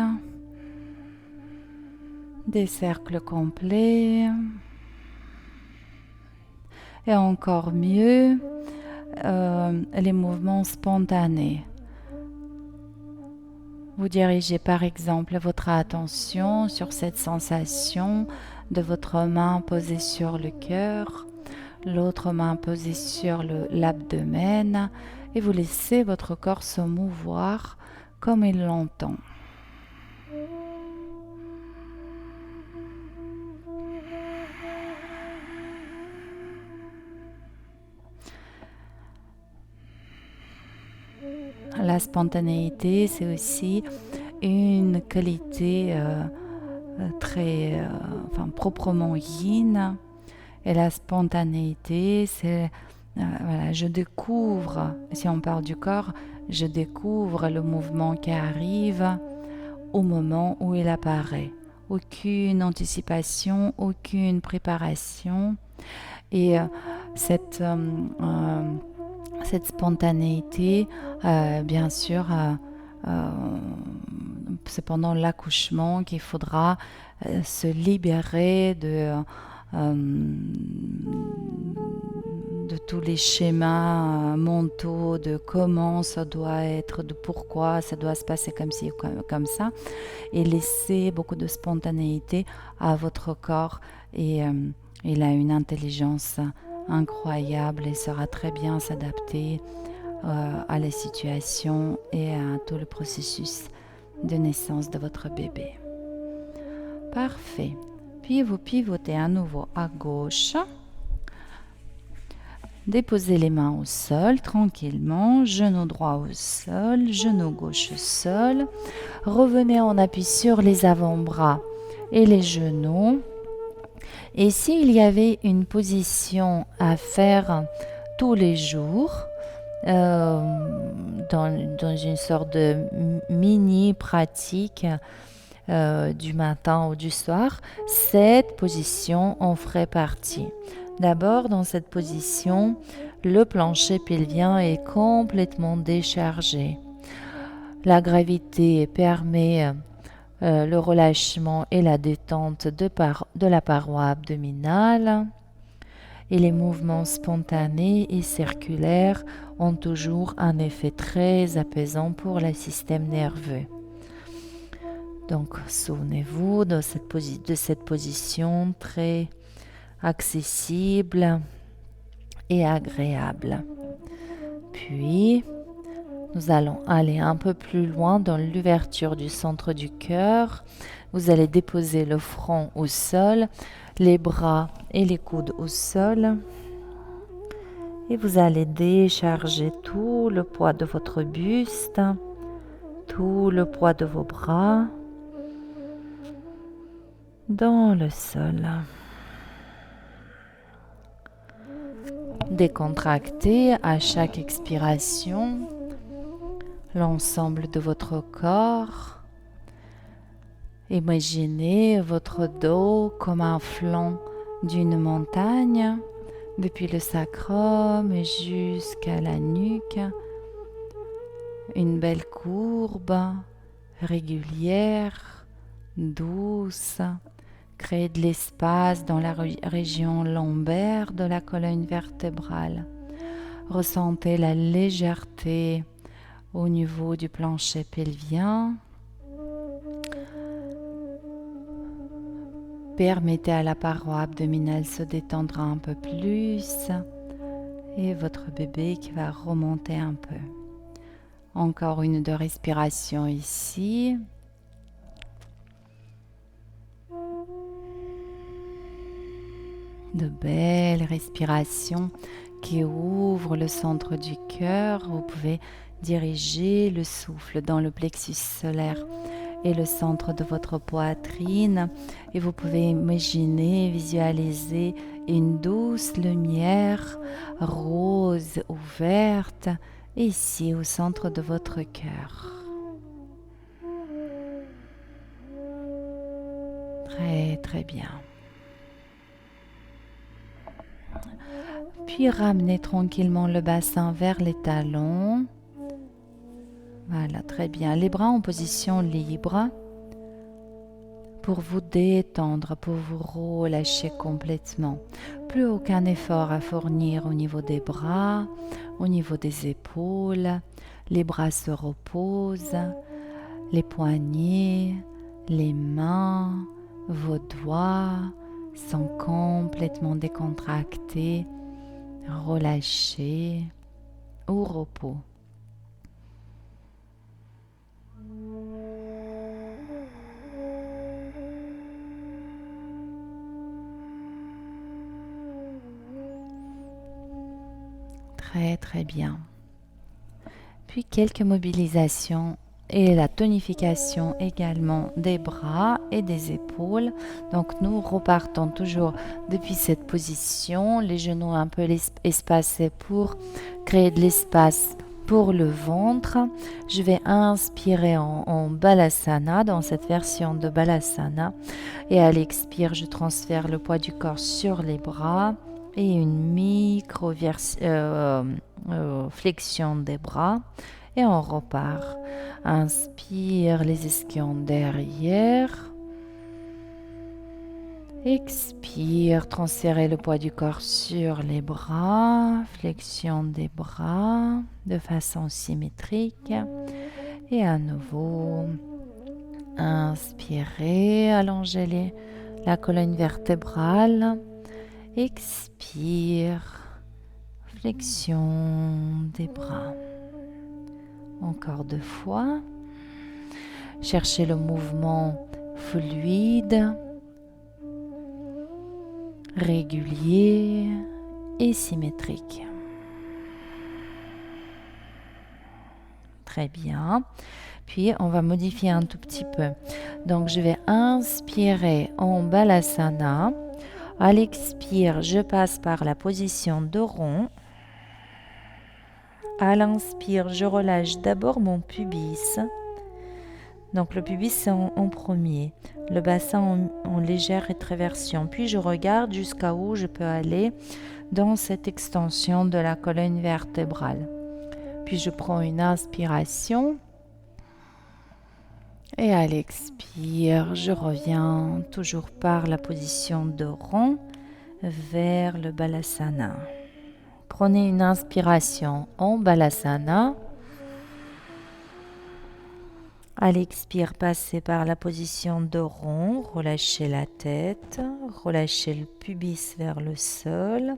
des cercles complets et encore mieux les mouvements spontanés. Vous dirigez par exemple votre attention sur cette sensation de votre main posée sur le cœur, l'autre main posée sur l'abdomen et vous laissez votre corps se mouvoir comme il l'entend. La spontanéité, c'est aussi une qualité proprement yin. Et la spontanéité, c'est, je découvre, si on parle du corps, je découvre le mouvement qui arrive au moment où il apparaît. Aucune anticipation, aucune préparation. Et cette spontanéité, bien sûr, c'est pendant l'accouchement qu'il faudra se libérer de tous les schémas mentaux de comment ça doit être, de pourquoi ça doit se passer comme ci ou comme ça, et laisser beaucoup de spontanéité à votre corps. Et il a une intelligence incroyable et saura très bien s'adapter à la situation et à tout le processus de naissance de votre bébé. Parfait. Puis vous pivotez à nouveau à gauche. Déposez les mains au sol tranquillement, genou droit au sol, genou gauche au sol. Revenez en appui sur les avant-bras et les genoux. Et s'il y avait une position à faire tous les jours, dans une sorte de mini pratique du matin ou du soir, cette position en ferait partie. D'abord, dans cette position, le plancher pelvien est complètement déchargé. La gravité permet le relâchement et la détente de la paroi abdominale. Et les mouvements spontanés et circulaires ont toujours un effet très apaisant pour le système nerveux. Donc, souvenez-vous de cette position très accessible et agréable. Puis, nous allons aller un peu plus loin dans l'ouverture du centre du cœur. Vous allez déposer le front au sol, les bras et les coudes au sol. Et vous allez décharger tout le poids de votre buste, tout le poids de vos bras dans le sol. Décontractez à chaque expiration l'ensemble de votre corps. Imaginez votre dos comme un flanc d'une montagne, depuis le sacrum jusqu'à la nuque. Une belle courbe régulière, douce. Créez de l'espace dans la région lombaire de la colonne vertébrale. Ressentez la légèreté au niveau du plancher pelvien. Permettez à la paroi abdominale se détendre un peu plus et votre bébé qui va remonter un peu. Encore une de respiration ici. De belles respirations qui ouvrent le centre du cœur. Vous pouvez diriger le souffle dans le plexus solaire et le centre de votre poitrine. Et vous pouvez imaginer, visualiser une douce lumière rose ou verte ici au centre de votre cœur. Très très bien. Puis ramenez tranquillement le bassin vers les talons. Voilà, très bien. Les bras en position libre pour vous détendre, pour vous relâcher complètement. Plus aucun effort à fournir au niveau des bras, au niveau des épaules. Les bras se reposent, les poignets, les mains, vos doigts sont complètement décontractés, relâchés, au repos. Très très bien. Puis quelques mobilisations et la tonification également des bras et des épaules. Donc nous repartons toujours depuis cette position, les genoux un peu espacés pour créer de l'espace pour le ventre. Je vais inspirer en Balasana, dans cette version de Balasana, et à l'expire, je transfère le poids du corps sur les bras et une micro-flexion des bras. Et on repart. Inspire les ischions derrière. Expire, transférez le poids du corps sur les bras. Flexion des bras de façon symétrique. Et à nouveau, inspirez, allongez la colonne vertébrale. Expire, flexion des bras. Encore 2 fois. Cherchez le mouvement fluide, régulier et symétrique. très bien. Puis, on va modifier un tout petit peu. Donc, je vais inspirer en Balasana. À l'expire, je passe par la position de rond. À l'inspire, je relâche d'abord mon pubis. Donc, le pubis, c'est en premier. Le bassin en légère rétroversion. Puis, je regarde jusqu'à où je peux aller dans cette extension de la colonne vertébrale. Puis, je prends une inspiration. Et à l'expire, je reviens toujours par la position de rond vers le Balasana. Prenez une inspiration en Balasana. À l'expire, passez par la position de rond, relâchez la tête, relâchez le pubis vers le sol.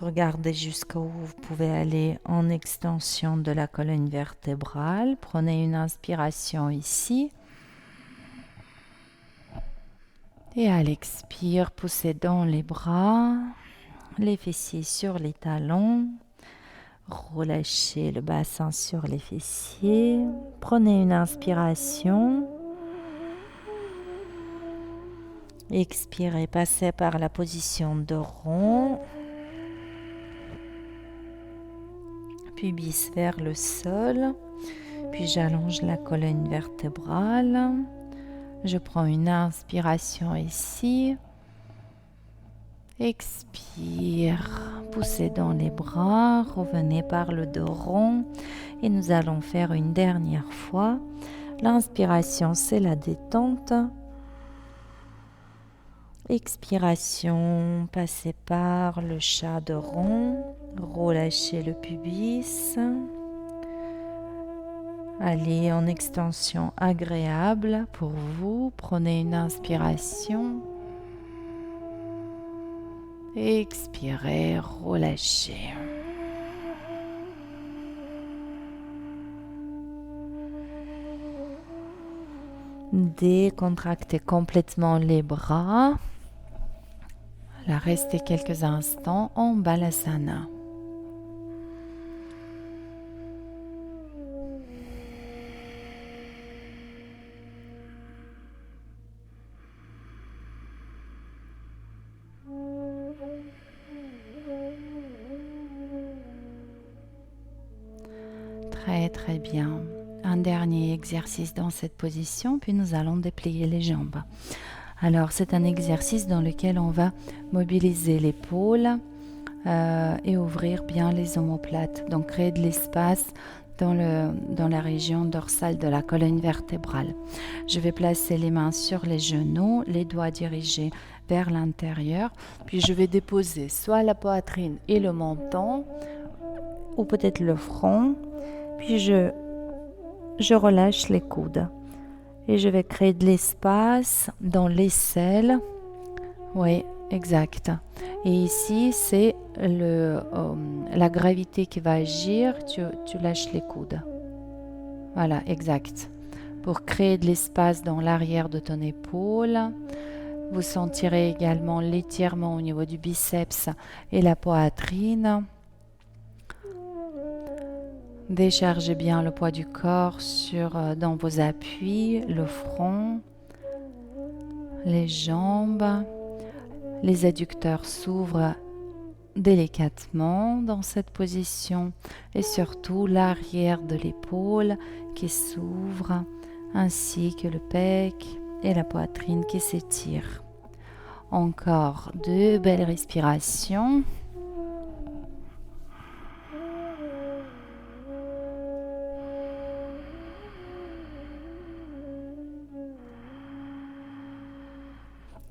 Regardez jusqu'où vous pouvez aller en extension de la colonne vertébrale. Prenez une inspiration ici. Et à l'expire, poussez dans les bras, les fessiers sur les talons. Relâchez le bassin sur les fessiers. Prenez une inspiration. Expirez, passez par la position de rond. Pubis vers le sol. Puis j'allonge la colonne vertébrale. Je prends une inspiration ici. Expire, poussez dans les bras, revenez par le dos rond et nous allons faire une dernière fois. L'inspiration, c'est la détente. Expiration, passez par le chat de rond, relâchez le pubis. Allez en extension agréable pour vous. Prenez une inspiration. Expirez, relâchez. Décontractez complètement les bras. Voilà, restez quelques instants en Balasana. Très bien. Un dernier exercice dans cette position, puis nous allons déplier les jambes. Alors, c'est un exercice dans lequel on va mobiliser l'épaule et ouvrir bien les omoplates. Donc, créer de l'espace dans la région dorsale de la colonne vertébrale. Je vais placer les mains sur les genoux, les doigts dirigés vers l'intérieur, puis je vais déposer soit la poitrine et le menton, ou peut-être le front. Puis je relâche les coudes et je vais créer de l'espace dans l'aisselle. Oui, exact. Et ici, c'est la gravité qui va agir. Tu lâches les coudes. Voilà, exact. Pour créer de l'espace dans l'arrière de ton épaule. Vous sentirez également l'étirement au niveau du biceps et la poitrine. Déchargez bien le poids du corps dans vos appuis, le front, les jambes. Les adducteurs s'ouvrent délicatement dans cette position et surtout l'arrière de l'épaule qui s'ouvre ainsi que le pec et la poitrine qui s'étirent. Encore 2 belles respirations.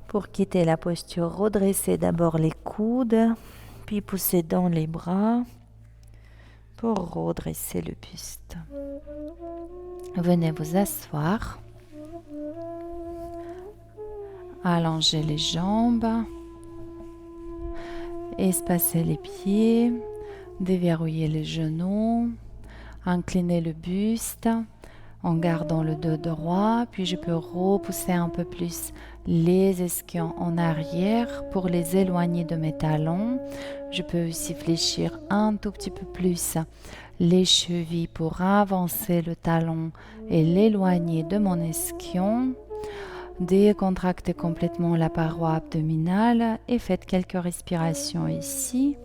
Pour quitter la posture, redressez d'abord les coudes, puis poussez dans les bras pour redresser le buste. Venez vous asseoir. Allongez les jambes. Espacez les pieds. Déverrouillez les genoux. Inclinez le buste en gardant le dos droit, puis je peux repousser un peu plus les ischions en arrière pour les éloigner de mes talons. Je peux aussi fléchir un tout petit peu plus les chevilles pour avancer le talon et l'éloigner de mon ischion. Décontractez complètement la paroi abdominale et faites quelques respirations ici.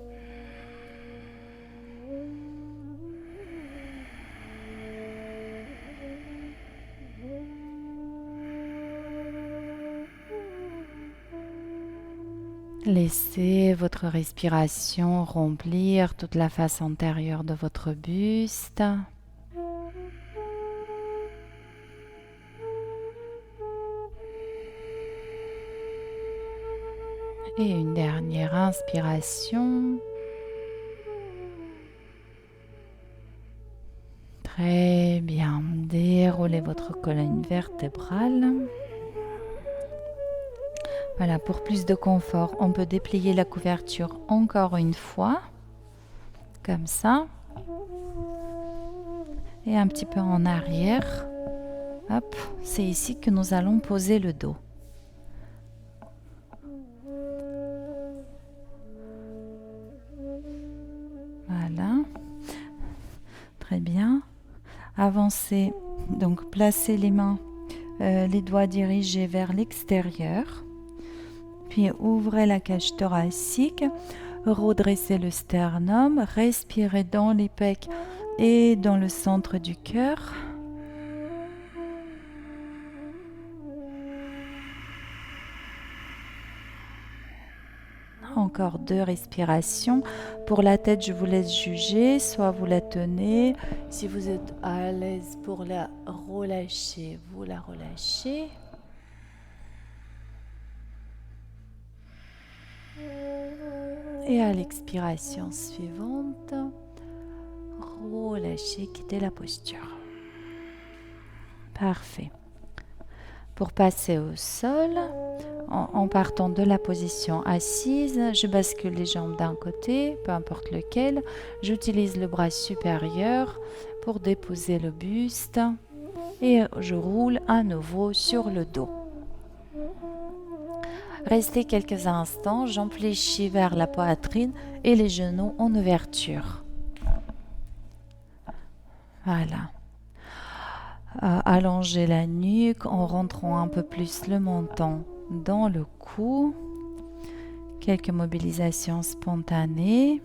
Laissez votre respiration remplir toute la face antérieure de votre buste. Et une dernière inspiration. Très bien. Déroulez votre colonne vertébrale. Voilà, pour plus de confort, on peut déplier la couverture encore une fois, comme ça, et un petit peu en arrière. Hop, c'est ici que nous allons poser le dos. Voilà, très bien. Avancez, donc placez les mains, les doigts dirigés vers l'extérieur. Puis ouvrez la cage thoracique, redressez le sternum, respirez dans les pecs et dans le centre du cœur. Encore 2 respirations. Pour la tête, je vous laisse juger, soit vous la tenez. Si vous êtes à l'aise pour la relâcher, vous la relâchez. Et à l'expiration suivante, relâchez, quittez la posture. Parfait. Pour passer au sol, en partant de la position assise, je bascule les jambes d'un côté, peu importe lequel. J'utilise le bras supérieur pour déposer le buste et je roule à nouveau sur le dos. Restez quelques instants, jambes fléchies vers la poitrine et les genoux en ouverture. Voilà. Allongez la nuque en rentrant un peu plus le menton dans le cou. Quelques mobilisations spontanées.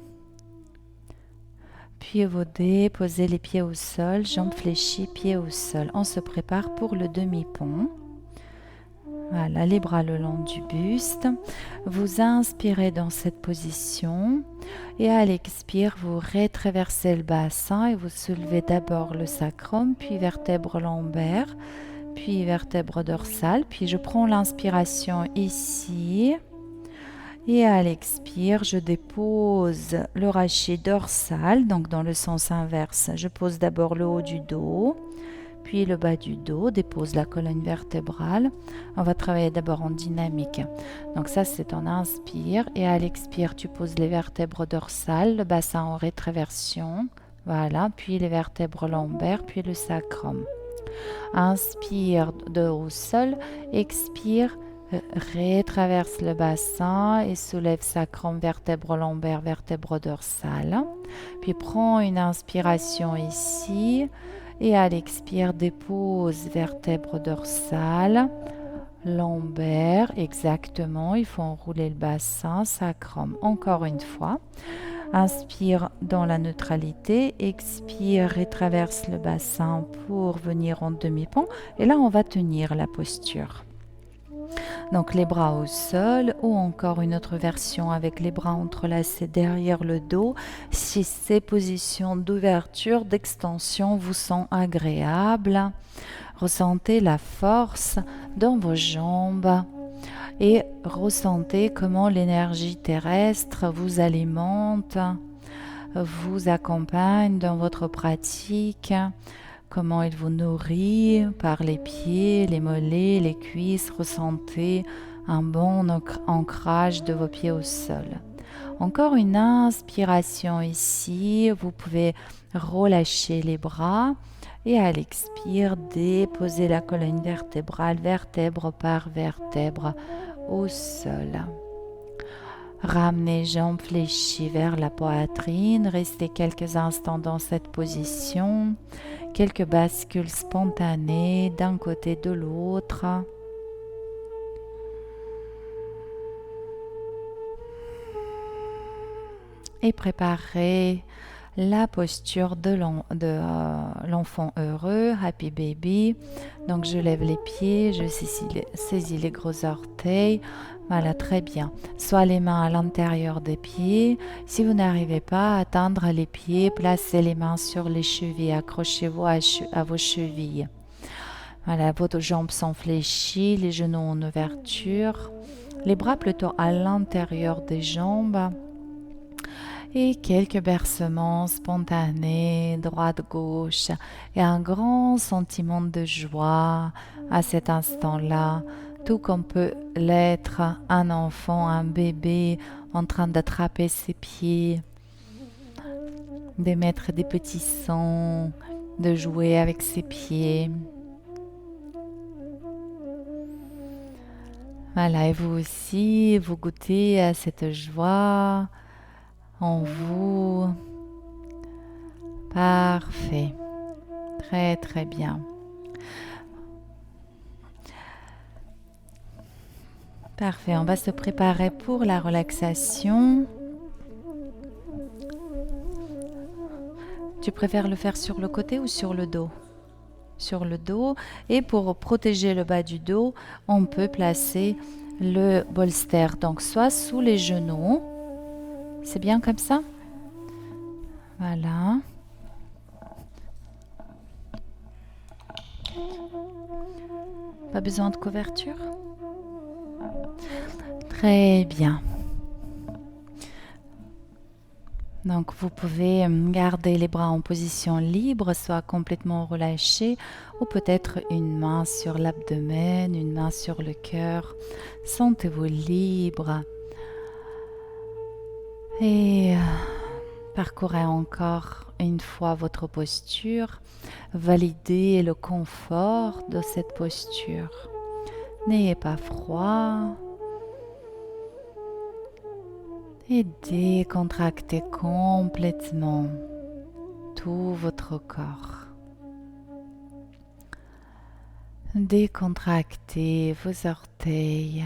Puis vous déposez les pieds au sol, jambes fléchies, pieds au sol. On se prépare pour le demi-pont. Voilà, les bras le long du buste. Vous inspirez dans cette position et à l'expire, vous rétraversez le bassin et vous soulevez d'abord le sacrum, puis vertèbre lombaire, puis vertèbre dorsale. Puis je prends l'inspiration ici et à l'expire, je dépose le rachis dorsal, donc dans le sens inverse. Je pose d'abord le haut du dos. Puis le bas du dos, dépose la colonne vertébrale. On va travailler d'abord en dynamique. Donc ça, c'est en inspire. Et à l'expire, tu poses les vertèbres dorsales, le bassin en rétraversion. Voilà, puis les vertèbres lombaires, puis le sacrum. Inspire de haut au sol. Expire, rétraverse le bassin et soulève sacrum, vertèbre lombaire, vertèbre dorsale. Puis prends une inspiration ici. Et à l'expire, dépose vertèbre dorsale, lombaire, exactement. Il faut enrouler le bassin, sacrum. Encore une fois. Inspire dans la neutralité. Expire, rétraverse le bassin pour venir en demi-pont. Et là, on va tenir la posture. Donc les bras au sol ou encore une autre version avec les bras entrelacés derrière le dos. Si ces positions d'ouverture, d'extension vous sont agréables, ressentez la force dans vos jambes et ressentez comment l'énergie terrestre vous alimente, vous accompagne dans votre pratique. Comment il vous nourrit par les pieds, les mollets, les cuisses. Ressentez un bon ancrage de vos pieds au sol. Encore une inspiration ici. Vous pouvez relâcher les bras. Et à l'expire, déposer la colonne vertébrale, vertèbre par vertèbre, au sol. Ramenez jambes fléchies vers la poitrine. Restez quelques instants dans cette position. Quelques bascules spontanées d'un côté de l'autre. Et préparez la posture de l'enfant heureux, Happy Baby. Donc je lève les pieds, je saisis les gros orteils. Voilà, très bien. Soit les mains à l'intérieur des pieds. Si vous n'arrivez pas à atteindre les pieds, placez les mains sur les chevilles. Accrochez-vous à vos chevilles. Voilà, vos jambes sont fléchies, les genoux en ouverture. Les bras plutôt à l'intérieur des jambes. Et quelques bercements spontanés, droite-gauche, et un grand sentiment de joie à cet instant-là, tout comme peut l'être un enfant, un bébé en train d'attraper ses pieds, d'émettre des petits sons, de jouer avec ses pieds. Voilà, et vous aussi, vous goûtez à cette joie en vous. Parfait. Très très bien. Parfait, on va se préparer pour la relaxation. Tu préfères le faire sur le côté ou sur le dos? Sur le dos. Et pour protéger le bas du dos, on peut placer le bolster. Donc soit sous les genoux. C'est bien comme ça? Voilà. Pas besoin de couverture? Très bien. Donc vous pouvez garder les bras en position libre, soit complètement relâchés, ou peut-être une main sur l'abdomen, une main sur le cœur. Sentez-vous libre. Et parcourez encore une fois votre posture. Validez le confort de cette posture. N'ayez pas froid. Et décontractez complètement tout votre corps. Décontractez vos orteils,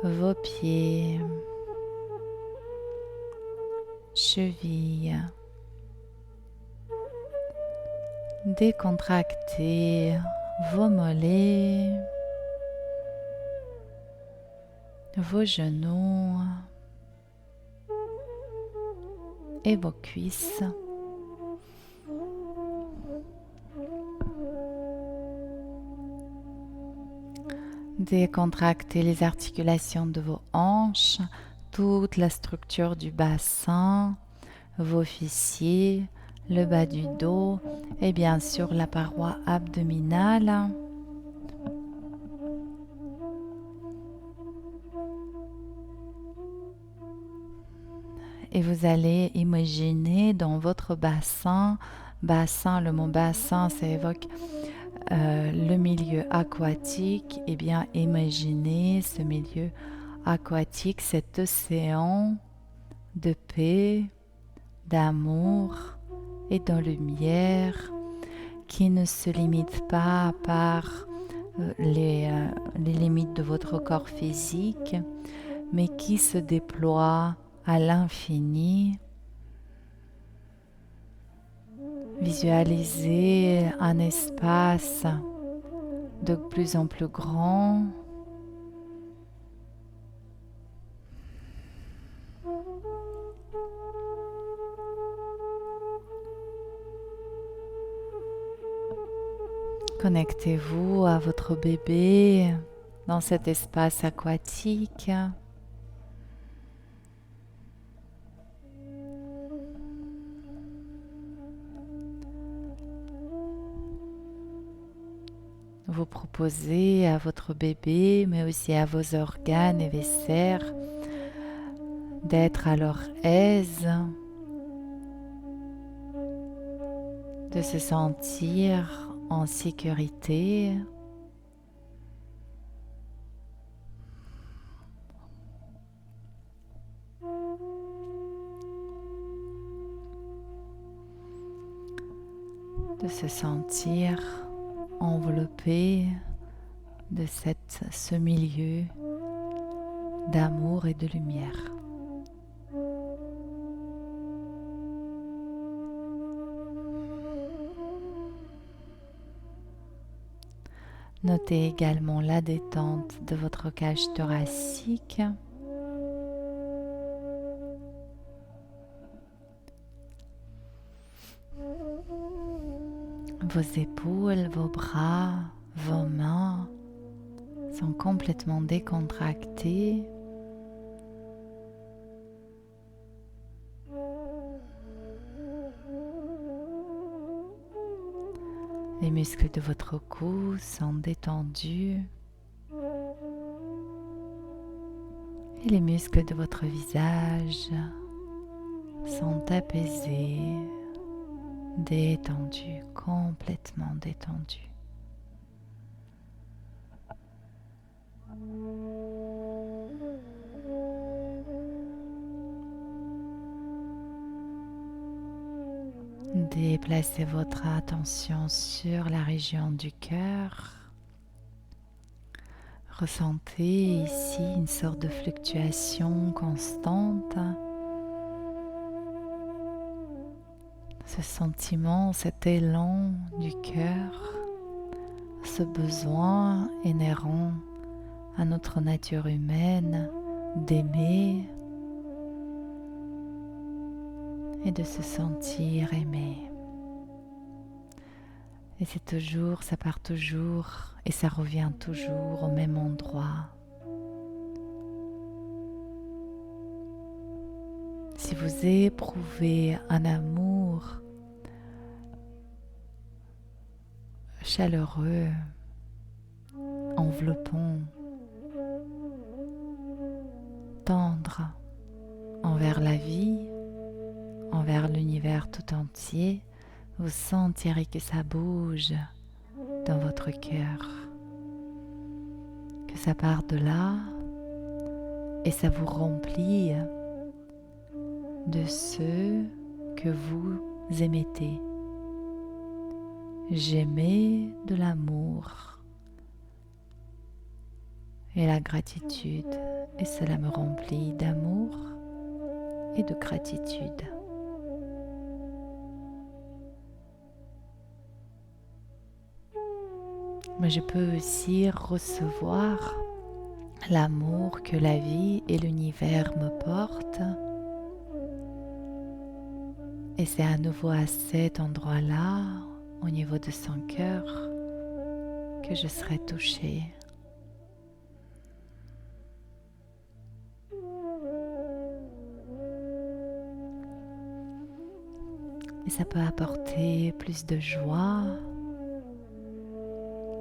vos pieds, chevilles. Décontractez vos mollets, vos genoux et vos cuisses. Décontractez les articulations de vos hanches, toute la structure du bassin, vos fessiers, le bas du dos et bien sûr la paroi abdominale. Et vous allez imaginer dans votre bassin, le mot bassin, ça évoque le milieu aquatique. Et bien imaginez ce milieu aquatique, cet océan de paix, d'amour et de lumière qui ne se limite pas par les limites de votre corps physique, mais qui se déploie à l'infini. Visualisez un espace de plus en plus grand. Connectez-vous à votre bébé dans cet espace aquatique. Vous proposez à votre bébé, mais aussi à vos organes et viscères, d'être à leur aise, de se sentir en sécurité. de se sentir enveloppé de ce milieu d'amour et de lumière. Notez également la détente de votre cage thoracique. Vos épaules, vos bras, vos mains sont complètement décontractés. Les muscles de votre cou sont détendus et les muscles de votre visage sont apaisés, détendus, complètement détendus. Déplacez votre attention sur la région du cœur. Ressentez ici une sorte de fluctuation constante. Ce sentiment, cet élan du cœur, ce besoin inhérent à notre nature humaine d'aimer et de se sentir aimé. Et c'est toujours, ça part toujours et ça revient toujours au même endroit. Si vous éprouvez un amour chaleureux, enveloppant, tendre envers la vie, envers l'univers tout entier, vous sentirez que ça bouge dans votre cœur, que ça part de là et ça vous remplit de ce que vous émettez. J'émets de l'amour et la gratitude et cela me remplit d'amour et de gratitude. Mais je peux aussi recevoir l'amour que la vie et l'univers me portent. Et c'est à nouveau à cet endroit-là, au niveau de son cœur, que je serai touchée. Et ça peut apporter plus de joie,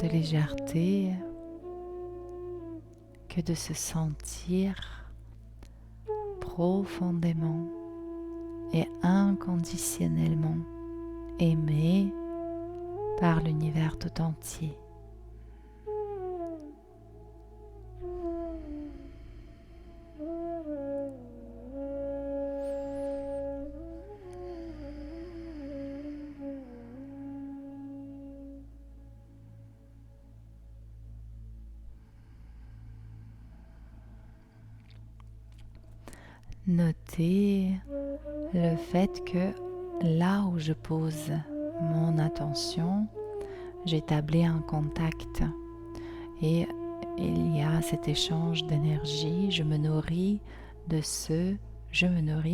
de légèreté, que de se sentir profondément et inconditionnellement aimé par l'univers tout entier. Notez le fait que là où je pose mon attention, j'établis un contact et il y a cet échange d'énergie. Je me nourris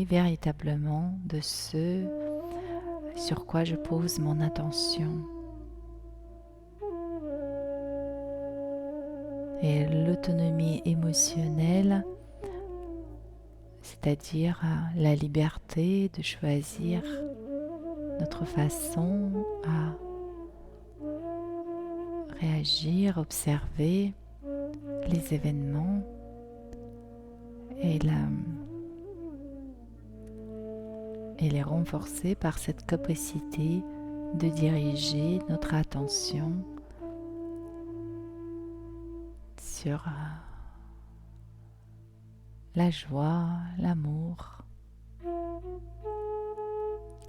véritablement de ce sur quoi je pose mon attention. Et l'autonomie émotionnelle, c'est-à-dire la liberté de choisir notre façon à réagir, observer les événements et les renforcer par cette capacité de diriger notre attention sur la joie, l'amour,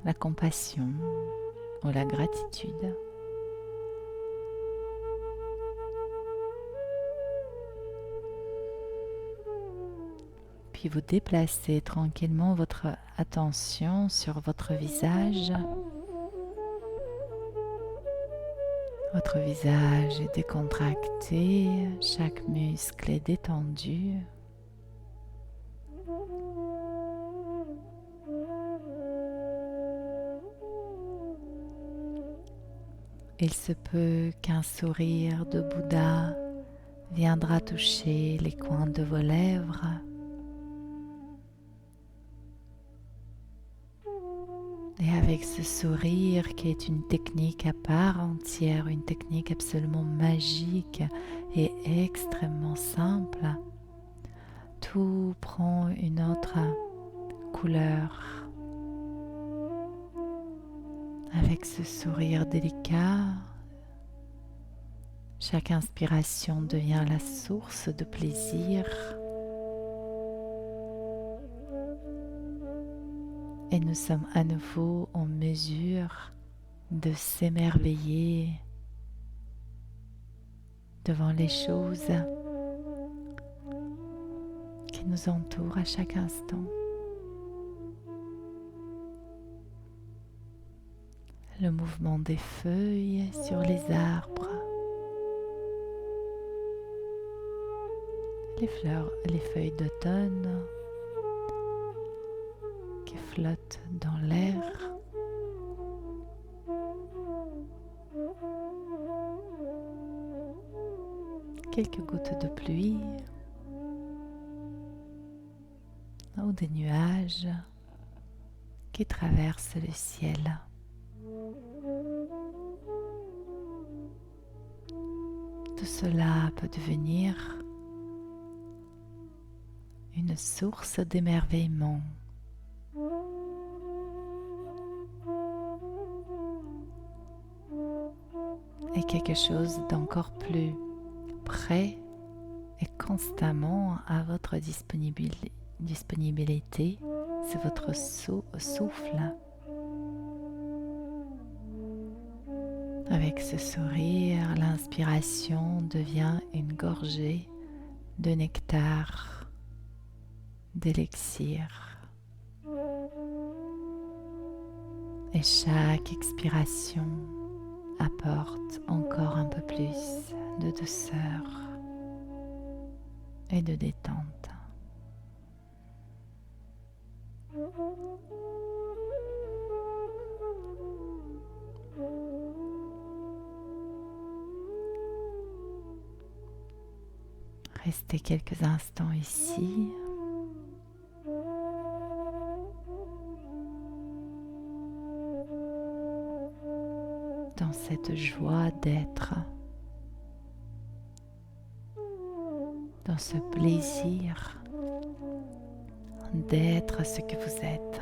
la compassion ou la gratitude. Puis vous déplacez tranquillement votre attention sur votre visage. Votre visage est décontracté, chaque muscle est détendu. Il se peut qu'un sourire de Bouddha viendra toucher les coins de vos lèvres. Et avec ce sourire qui est une technique à part entière, une technique absolument magique et extrêmement simple, tout prend une autre couleur. Avec ce sourire délicat, chaque inspiration devient la source de plaisir. Et nous sommes à nouveau en mesure de s'émerveiller devant les choses qui nous entourent à chaque instant. Le mouvement des feuilles sur les arbres, les feuilles d'automne qui flottent dans l'air. Quelques gouttes de pluie ou des nuages qui traversent le ciel. Tout cela peut devenir une source d'émerveillement. Et quelque chose d'encore plus prêt et constamment à votre disponibilité, c'est votre souffle. Avec ce sourire, l'inspiration devient une gorgée de nectar, d'élixir. Et chaque expiration apporte encore un peu plus de douceur et de détente. Restez quelques instants ici. Dans cette joie d'être, dans ce plaisir d'être ce que vous êtes.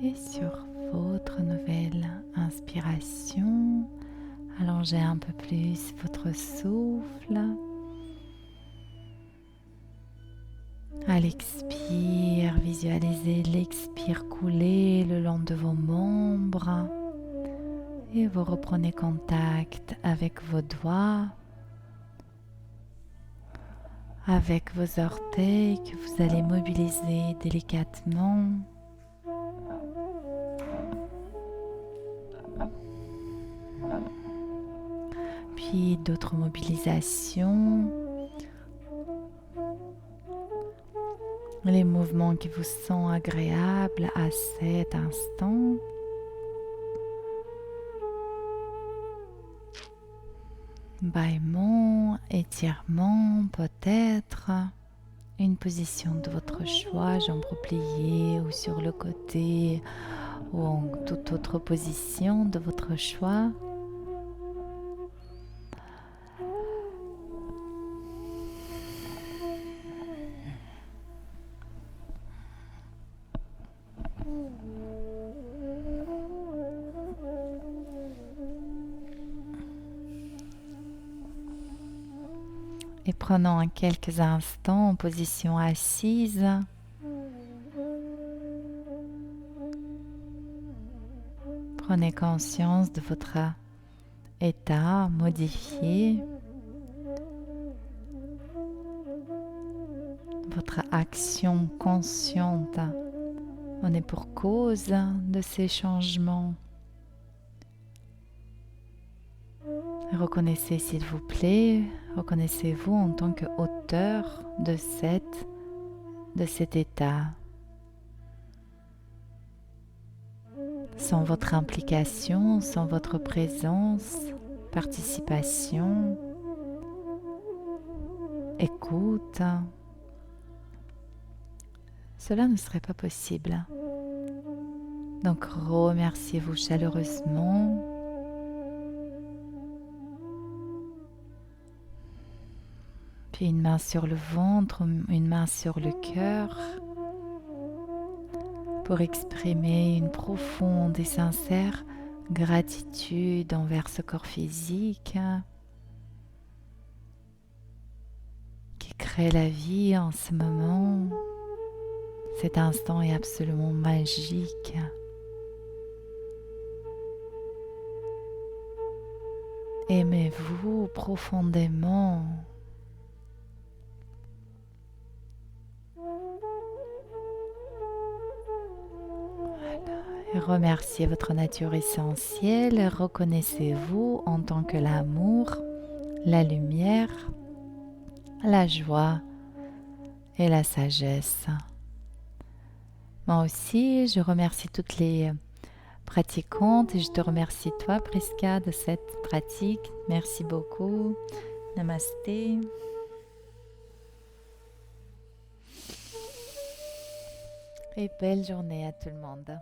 Et sur votre nouvelle inspiration, allongez un peu plus votre souffle. À l'expire, visualisez l'expire couler le long de vos membres et vous reprenez contact avec vos doigts, avec vos orteils que vous allez mobiliser délicatement. Puis d'autres mobilisations. Les mouvements qui vous sont agréables à cet instant. Bâillement, étirement, peut-être. Une position de votre choix, jambes repliées ou sur le côté ou en toute autre position de votre choix. Et prenons quelques instants en position assise. Prenez conscience de votre état modifié, votre action consciente. On est pour cause de ces changements. Reconnaissez s'il vous plaît, reconnaissez-vous en tant qu'auteur de cet état. Sans votre implication, sans votre présence, participation, écoute, cela ne serait pas possible. Donc remerciez-vous chaleureusement. Puis une main sur le ventre, une main sur le cœur, pour exprimer une profonde et sincère gratitude envers ce corps physique qui crée la vie en ce moment. Cet instant est absolument magique. Aimez-vous profondément. Remerciez votre nature essentielle, reconnaissez-vous en tant que l'amour, la lumière, la joie et la sagesse. Moi aussi, je remercie toutes les pratiquantes et je te remercie toi, Priska, de cette pratique. Merci beaucoup. Namasté. Et belle journée à tout le monde.